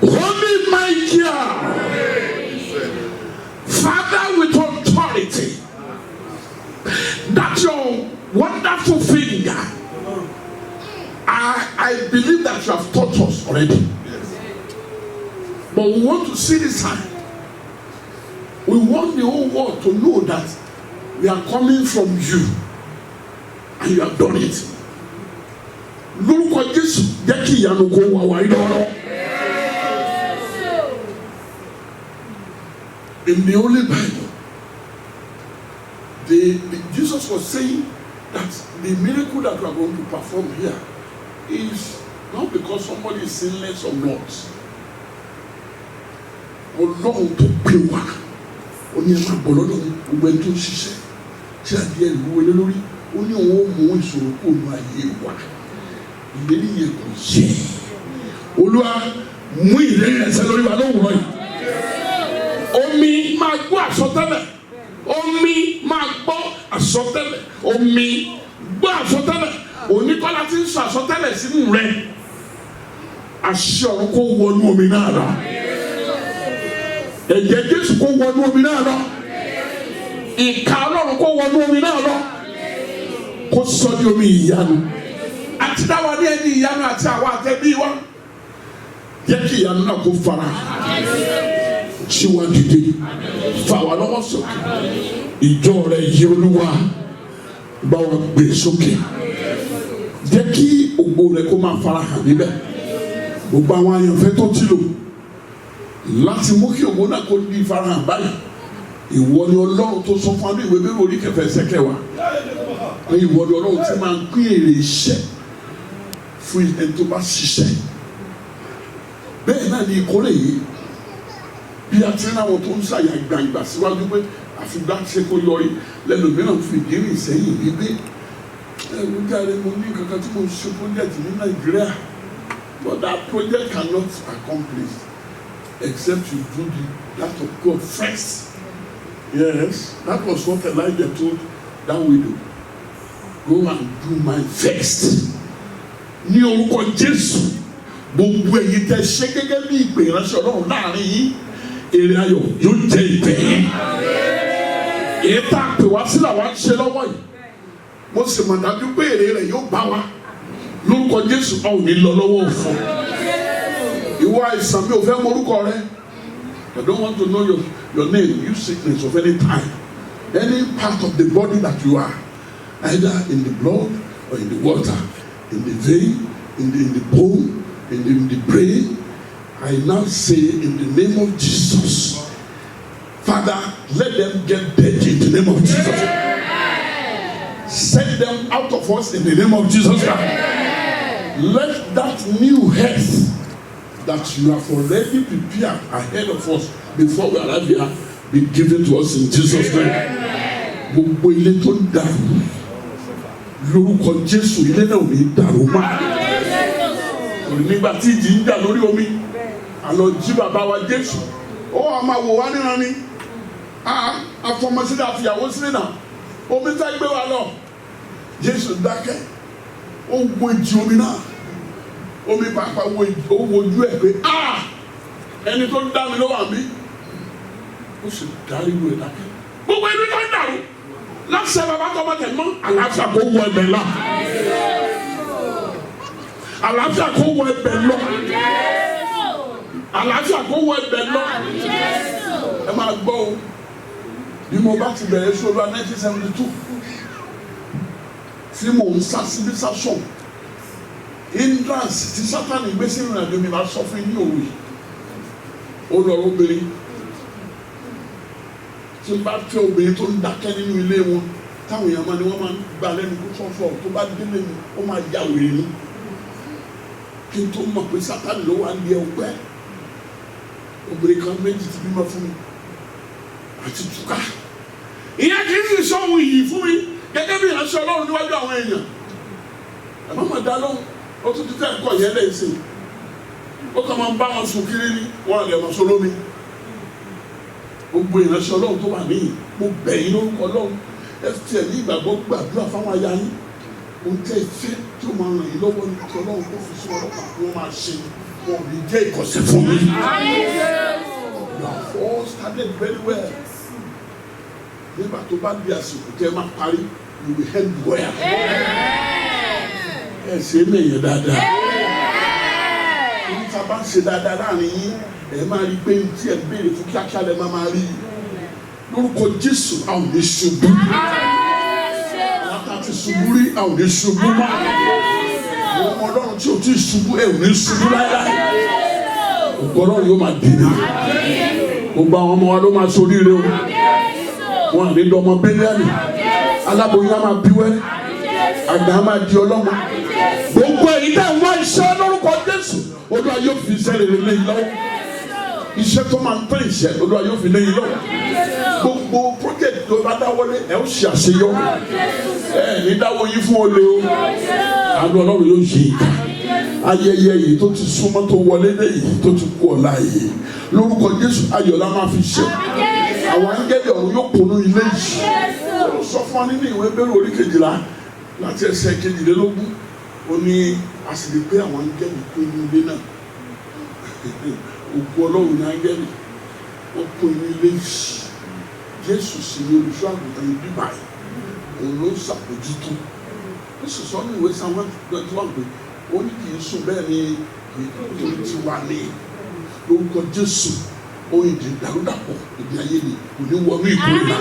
Holy Michael, Father with authority, that your wonderful finger, I believe that you have taught us already, but we want to see this time. We want the whole world to know that we are coming from you and you have done it. Lórúkọ Jésù jẹ́ kí ìyanu kó wà wá lọ́rọ̀. In the Holy Bible, Jesus was saying that the miracle that we are going to perform here is not because somebody is sinless or not. Ọlọ́run tó pè wá, ó ní ẹ máa bọ̀ lọ́dọ̀ mi, gbogbo ẹni tó ń ṣiṣẹ́. Tí adìẹ ìlú wọlé lórí ó ní òun ó mú ìṣòro kó nu ayé wa ìlérí yẹn kò yẹ Olúwa mú ìlérí ẹsẹ̀ lórí wa lówùúrọ̀ yìí omi máa gbọ́ àsọtẹ́lẹ̀ omi máa gbọ́ àsọtẹ́lẹ̀ omi gbọ́ àsọtẹ́lẹ̀ oníkọ́lá tí ń sọ àsọtẹ́lẹ̀ sínú rẹ àṣẹ ọ̀run kó wọnú omi náà lọ ẹ̀jẹ̀ Jésù kó wọnú omi náà lọ. Ìka Ọlọ́run kó wọnú omi náà lọ kó sọ ní omi ìyanu àti dáwà ní ẹni ìyanu àti àwọn àtẹ̀bí wa jẹ́ kí ìyanu náà kó fara ṣí wa dìde fà wá lọ́wọ́ sókè ìjọ rẹ̀ yí Olúwa bá wa gbé sókè jẹ́ kí ògo rẹ̀ kó máa fara hàn níbẹ̀ gbogbo àwọn àyànfẹ́ tó ti lò láti mú kí ògo náà kó di fara hàn báyìí. Ìwọ ni Ọlọ́run tó sọ fún ìwé bíbélì orí kẹfà ẹsẹ̀ kẹwàá pé ìwọ ni Ọlọ́run tí máa ń pín èrè iṣẹ́ fún ẹni tó bá ṣiṣẹ́ bẹ́ẹ̀ náà ni ìkórè yìí bí a ti ń ráwọn tó ń ṣàyà gbàgbà síwájú pé àfìgbà ṣe kó yọrí lẹ́nu mìíràn fi ìdírí ìsẹ́yìn wípé ẹ̀rù jáde mo ní kankan tí mo ṣe project ní Nàìjíríà but that project cannot accomplish except you do that of God first. Yes, that was what Elijah told that widow. Go and do my first. ní orúkọ Jésù gbogbo èyí tẹ́ ṣe gẹ́gẹ́ bí ìpè ìránṣẹ́ Ọlọ́run láàrin yín èrè ayọ̀ yóò jẹ́ ìpè yín. Èyí tá a pè wá sílẹ̀ wá ṣe lọ́wọ́ yìí mo sì mọ̀ dájú pé èrè rẹ̀ yóò bá wa lórúkọ Jésù a ò ní lọ lọ́wọ́ òfò. Ìwọ àìsàn mi ò fẹ́ mọ orúkọ rẹ. I don't want to know your name, you sickness of any time, any part of the body that you are, either in the blood or in the water, in the vein, in the bone, in the brain. I now say in the name of Jesus, Father, let them get dead in the name of Jesus. Send them out of us in the name of Jesus. Let that new health that you have already prepared ahead of us before we arrive here be given to us in Jesus' name. Gbogbo ilé tó ń dàrú lórúkọ Jésù ilé náà ò ní dàrú mọ́. Nígbà tí ìjì ń jà lórí omi àlọ́ jí bàbá wa Jésù ó wà máa wò wá níran ni àfọmọsílẹ̀ àfìyàwó sílẹ̀ náà omi tá gbé wa lọ Jésù dákẹ́ ó wo ìjì omi náà omi pàápàá wo ojú ẹ̀ pé ẹni tó dá mi ló wà mí ó sì darí wo ẹ̀ dákẹ́ gbogbo ẹni tó ń dàrú láṣẹ bàbá tó bá tẹ̀ mọ́ àlàáfíà kó wọ ẹ̀bẹ̀ lọ àlàáfíà kó wọ ẹ̀bẹ̀ lọ àlàáfíà kó wọ ẹ̀bẹ̀ lọ ẹ máa gbọ́ o bí mo bá ti bẹ̀rẹ̀ sọ́dọ̀ 1972 tí mò ń sá síbí sásọ̀ hindrance tí Sátánì gbé sínú ìrìnàjò mi máa sọ fún yín ní òwe ó lọ obìnrin tí n bá fẹ́ obìnrin tó ń dákẹ́ nínú ilé wọn táwọn èèyàn máa ní wọ́n máa ń gbà lẹ́nu kó sọ́fọ́ tó bá délé mi ó máa ya wèrè ni kí n tó mọ̀ pé Sátánì ló wà ní ẹgbẹ́ obìnrin kan méjì ti bímọ fún mi àti túká ìyẹn kì í sì sọ ohun ìyì fún mi gẹ́gẹ́ bí ìránṣẹ́ Ọlọ́run níwájú àwọn èèyàn ẹ̀ má mà dá lóhùn ó tún ti fẹ́ kọ̀ yẹn lẹ́yìn sí i ó kàn máa ń bá wọn sùn kiri ní wọn lè mọ̀ sólómi gbogbo ìránṣẹ́ Ọlọ́run tó wà níyìn mo bẹ̀ yín lórúkọ Ọlọ́run ẹ fi ẹ̀mí ìgbàgbọ́ gbàdúrà fáwọn aya yín ohun tẹ́ ẹ fẹ́ tí ó máa ràn yín lọ́wọ́ ní kí Ọlọ́run kó fi sí ọlọ́pàá kí wọ́n máa ṣe wọn ò ní jẹ́ ìkọ̀sẹ̀ fún mi. You have all started very well. Nígbà tó bá di àsìkò tẹ́ ẹ máa parí you will end well. Ẹ ṣe é mẹ̀yẹ dáadáa. Níta bá ń ṣe dáadáa láàrin yín ẹ máa rí pé tí ẹ béèrè fún kíákíá lẹ máa rí lórúkọ Jésù a ò ní ṣubú. Látà ti ṣubú rí a ò ní ṣubú mọ́. Àwọn ọmọ Ọlọ́run tí ò tí ì ṣubú ẹ ò ní ṣubú láíláí. Ògo Ọlọ́run yóò máa dìde. Gbogbo àwọn ọmọ wa ló máa ṣoríire o. Wọn à ní dọmọ bẹ́lẹ́rì. Aláboyún á máa bí wẹ́rẹ́. Àgbà á máa di ọlọ́mọ. Gbogbo èyí tẹ̀ ń wá iṣẹ́ lórúkọ Jésù. Olúwa yóò fi iṣẹ́ rere lé yín lọ́wọ́. Iṣẹ́ tó máa ń tán ìṣẹ́ Olúwa yóò fi lé yín lọ́wọ́. Gbogbo project tó bá dáwọ́lé ẹ ó ṣe àṣeyọrí. Ẹ ní dáwọ́ yín fún olè o. Àánú Ọlọ́run yóò ṣe ìka. Ayẹyẹ yìí tó ti súnmọ́ tó wọlé dé yìí tó ti kú ọ̀la yìí. Lórúkọ Jésù ayọ̀ la máa fi ṣe. Àwọn áńgẹ́lì ọ̀run yóò kùnú ilé yìí. Ó sọ fún wa nínú ìwé Hébérù orí 12 láti ẹsẹ̀ 22 ó ní a sì lè pé àwọn áńgẹ́lì kún inú ilé náà. Ògo Ọlọ́run ní áńgẹ́lì ó kún inú ilé yìí. Jésù sì ni olùṣọ́ àgùntàn yìí bí báyìí. Òun ló ń ṣàbójútó. Ó sì sọ ní ìwé Sáwọn 21 pé ó ní kì í sùn bẹ́ẹ̀ ni nítorí ti wà ní lórúkọ Jésù oyin di dàrúdàpọ̀ ìdí ayé ni kò ní wọnú ìkórè náà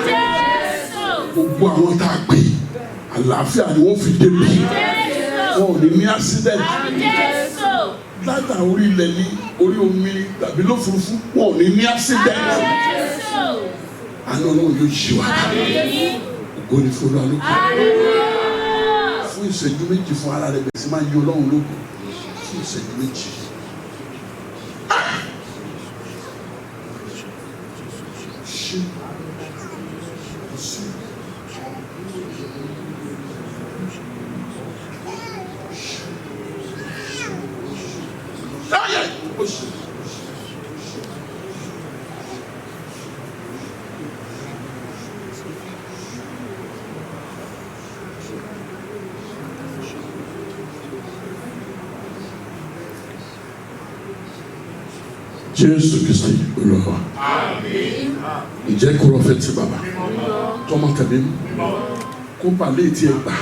gbogbo àwọn tá a gbé àlàáfíà ni wọ́n fi débi wọn ò ní ní accident látà orí ilẹ̀ ní orí omi tàbí lófurufú wọn ò ní ní accident àná Ọlọ́run yóò ṣe wá ògo ni fún Ọlọ́run fún ìṣẹ́jú méjì fún ara rẹ̀ bẹ̀rẹ̀ sí máa yí Ọlọ́run lógo fún ìṣẹ́jú méjì. Jésù Kristi Olúwa. Ìjẹ́ kó lọ fẹ́ ti bàbá. Tọ́mọ tẹ̀lé mi. Kó balẹ̀ tí ẹ gbà.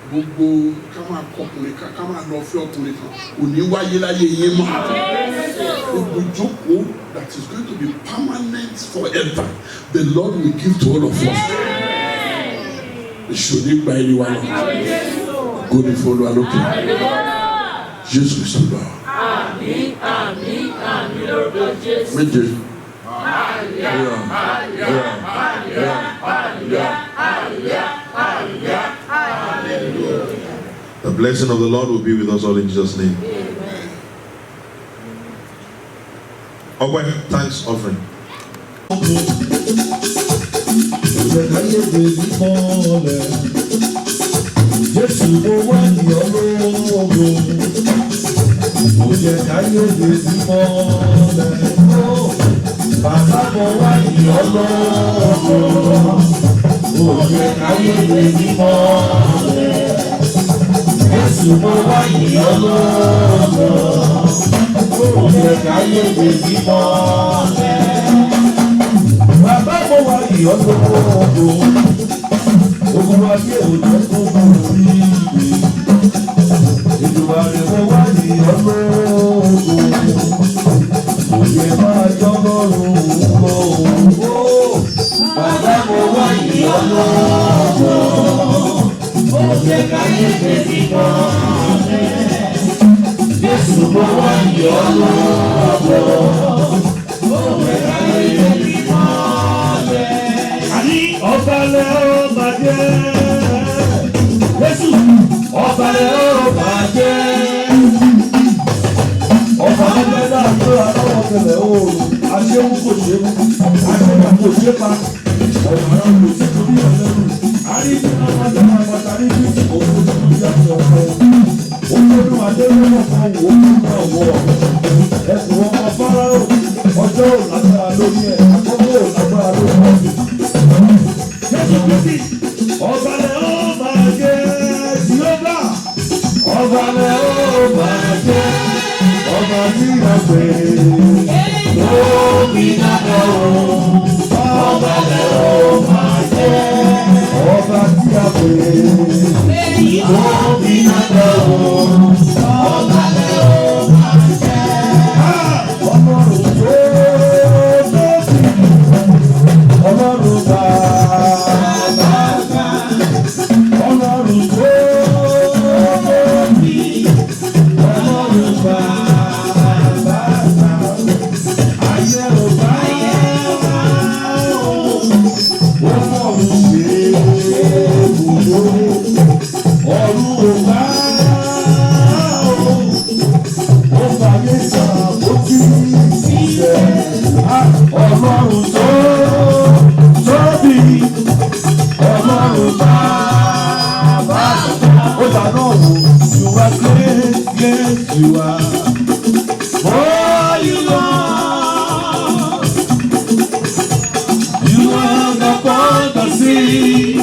Gbogbo ká máa kọ ọkùnrin ká máa lọ fẹ́ ọkùnrin kan. Kò ní wáyé láyé yé mọ́. Gbogbo ìjókòó that is going to be permanent forever. The Lord will give to all of us. Ìṣòro gba ẹni wa lọ. Gòdì fún Olúwa lókè. Jésù Kristi Olúwa. Àmín, àmín, àmín lórúkọ Jésù. Méje. The blessing of the Lord will be with us all in Jesus' name. Okay, thanks offering. Jésù mo wá ní ọlọ́run, mo jẹ káyé lèmi mọ́lẹ̀. Bàbá mo wá ní ọlọ́run, mo jẹ káyé lèmi mọ́lẹ̀. Jésù mo wá ní ọlọ́run, mo jẹ káyé lèmi mọ́lẹ̀. Bàbá mo wá ní ọlọ́run. Ogun wa bí òjò tó kúrò ní ìgbè. Ìjọba rẹ̀ mo wá ní ọlọ́run. Òye máa jọ́ lọ́rùn lọ. Bàbá mo wá ní ọlọ́run. Òye káyé bèbí mọ́lẹ̀. Jésù mo wá ní ọlọ́run. Òye káyé bèbí mọ́lẹ̀. Àní ọba lẹ́ọ̀. Jésù ọba rẹ̀ ó bàjẹ́. Ọba ẹgbẹ́ náà tó àlọ́wọ́ kẹlẹ̀ oòrùn. Aṣẹ́wó kò ṣe mú. Aṣẹ́wó kò ṣe pa. Ọ̀nà ara kò sí torí ọ̀lẹ́rù. Àríbi náà máa jẹ́ máa bàtà ní bí òkú tó ń yàtọ̀ ọ̀pẹ. Ó lónú adéwọ́nà kan wò ó náà wọ̀. Ẹ̀sùn ọmọ Fáráò. Ọjọ́ ò lágbára lórí ẹ̀. Àkókò ò lágbára lórí ọ̀gbìn. Jésù Kristi ọba rẹ̀ ó bàjẹ́. Jehova ọba rẹ̀ ó bàjẹ́. Ọba tí a pè lóbi náà ọba rẹ̀ ó bàjẹ́. Ọba tí a pè lóbi náà ọba rẹ̀ ó bàjẹ́. Ọlọ́run tó tóbi, Ọlọ́run bá. You are, oh, you are the one to see.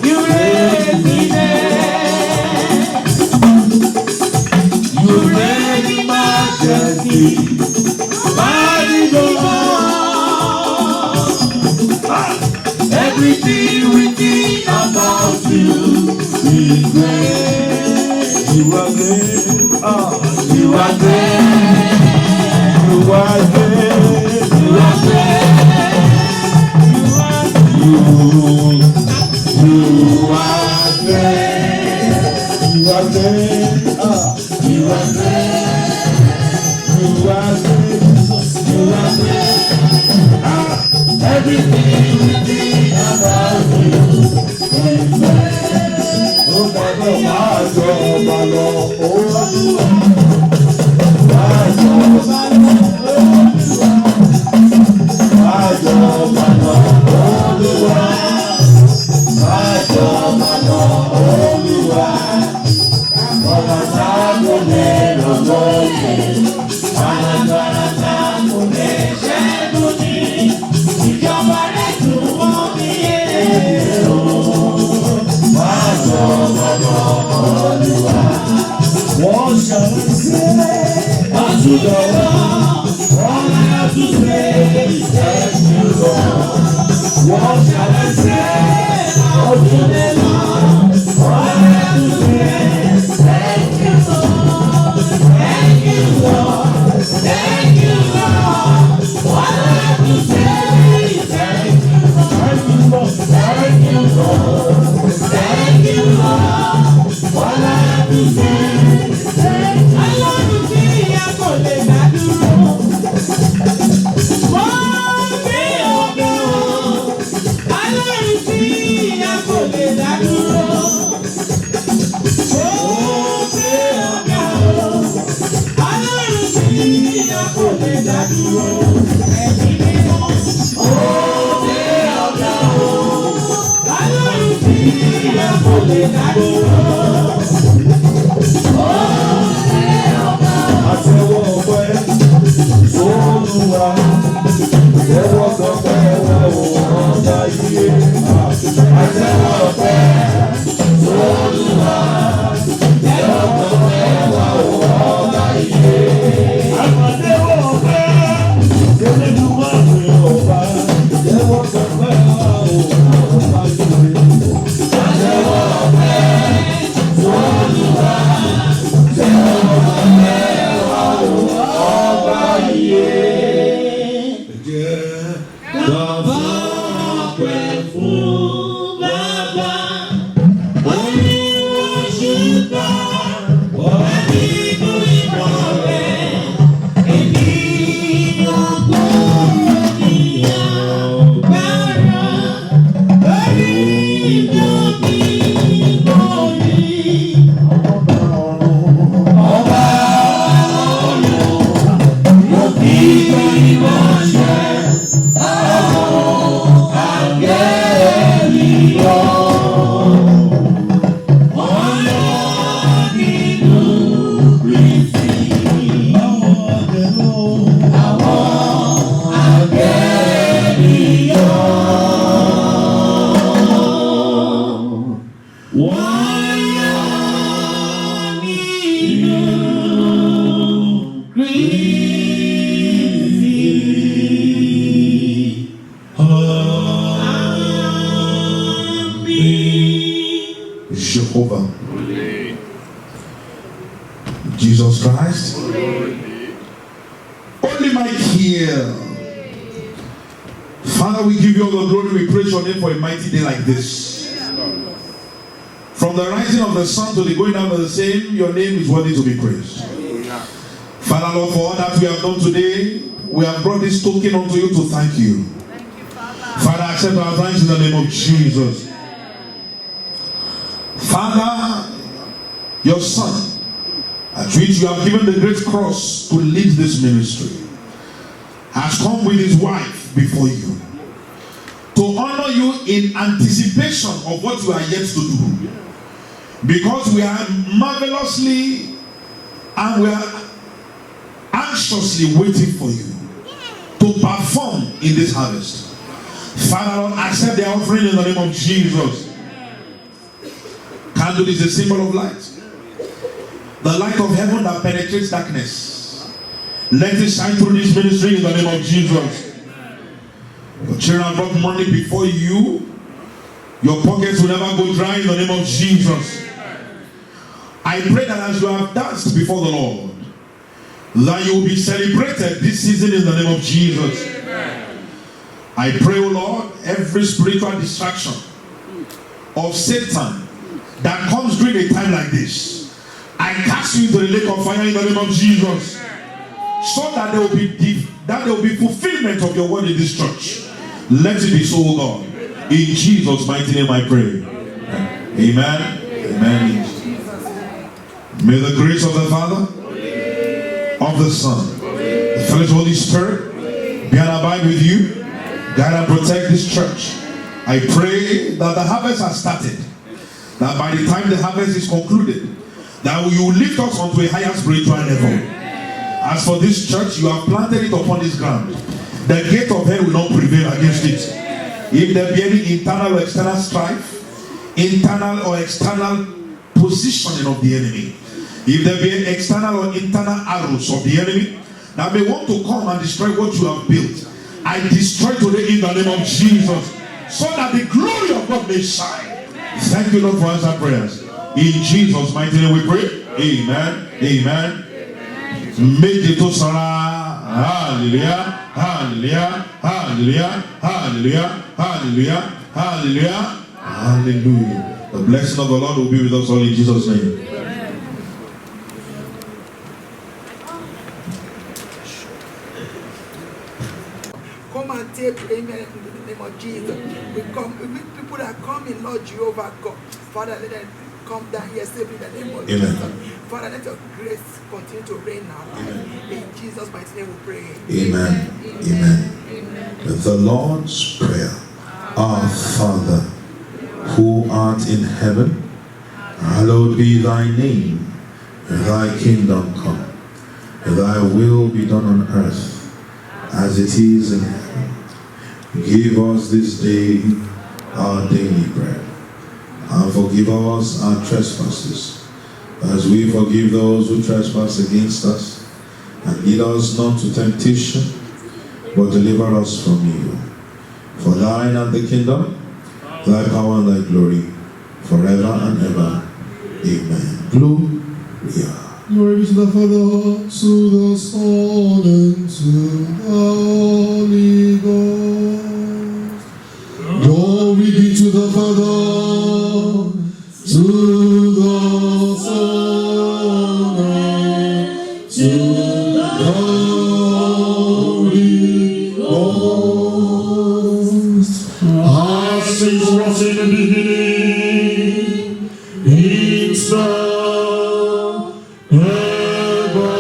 You reign in there. You reign in majesty. Mighty God, everything within about you is great. You are great. You are great. You are great. You are great. You are great. You are great. You are great. You are great. You are great. Everything within about you is great. Oh, Baba, ìjọba rẹ̀ dùn mọ́ mi yé. to the Lord. All I have to say is thank you, Lord. What shall I say unto the Lord? All I have to say is thank you, Lord. Thank you, Lord. Thank you, Lord. All I have to say is thank you, Lord. Thank you, Lord. Thank you, Lord. Thank you, Lord. All I have to say is thank you. I love you, see, I'm going to let you know. Jehovah, Jesus Christ, only my care. Father, we give you all the glory. We praise your name for a mighty day like this. From the rising of the sun to the going down of the same, your name is worthy to be praised. Father, Lord, for all that we have done today, we have brought this token unto you to thank you. Father, accept our thanks in the name of Jesus. Father, your son, at which you have given the great cross to lead this ministry, has come with his wife before you to honor you in anticipation of what you are yet to do, because we are marvelously and we are anxiously waiting for you to perform in this harvest. Father, Lord, accept the offering in the name of Jesus. Candle is a symbol of light, the light of heaven that penetrates darkness. Let it shine through this ministry in the name of Jesus. Your children have brought money before you. Your pockets will never go dry in the name of Jesus. I pray that as you have danced before the Lord, that you will be celebrated this season in the name of Jesus. I pray, O Lord, every spiritual distraction of Satan that comes during a time like this, I cast you into the lake of fire in the name of Jesus, so that there will be fulfillment of your word in this church. Let it be so, O God. In Jesus' mighty name I pray. Amen. Amen. May the grace of the Father, of the Son, the fellowship of the Holy Spirit be and abide with you, guide and protect this church. I pray that the harvest has started, that by the time the harvest is concluded, that you will lift us onto a higher spiritual level. As for this church, you have planted it upon this ground. The gate of hell will not prevail against it. If there be any internal or external strife, internal or external positioning of the enemy, If there be external or internal arrows of the enemy that may want to come and destroy what you have built, I destroy today in the name of Jesus, so that the glory of God may shine. Thank you, Lord, for answering prayers. In Jesus' mighty name we pray. Amen. Amen. Méje tó sanra. Hallelujah. Hallelujah. Hallelujah. Hallelujah. Hallelujah. Hallelujah. Hallelujah. The blessing of the Lord will be with us all in Jesus' name. Come and take amen in the name of Jesus. We people that come in Lord Jehovah God. Father, let them come down here safely in the name of Jesus. Father, let your grace continue to reign now. In Jesus' mighty name we pray. Amen. Amen. Amen. The Lord's Prayer. Our Father, who art in heaven, hallowed be thy name. Thy kingdom come. Thy will be done on earth as it is in heaven. Give us this day our daily bread, and forgive us our trespasses, as we forgive those who trespass against us. And lead us not to temptation, but deliver us from evil. For thine are the kingdom, thy power and thy glory, forever and ever. Amen. Glory. Glory be to the Father, to the Son, and to the Holy Ghost. Glory be to the Father, to the Son, and to the Holy Ghost. As it was in the beginning, it's now, ever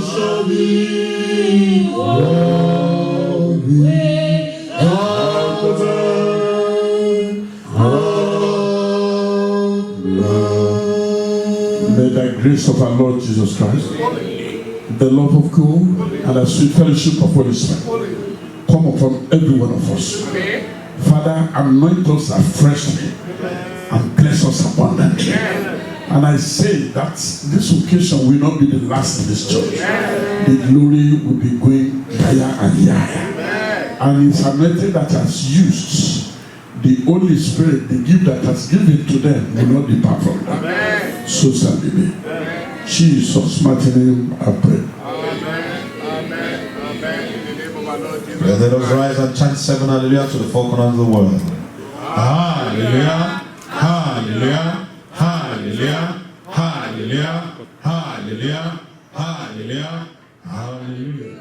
shall be, world without end. Amen. May the grace of our Lord Jesus Christ, the love of God, and the sweet fellowship of Holy Spirit come upon every one of us. Father, anoint us afresh and bless us abundantly. And I say that this occasion will not be the last in this church. The glory will be going higher and higher. And it's anointed that has used the Holy Spirit, the gift that has given to them, will not depart from them. So shall it be. Jesus' mighty name I pray. Let us rise and chant 7 hallelujah to the four corners of the world. Hallelujah. Hallelujah. Hallelujah, hallelujah, hallelujah, hallelujah, hallelujah.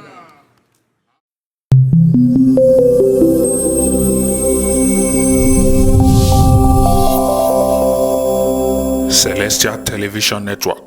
Celestial Television Network.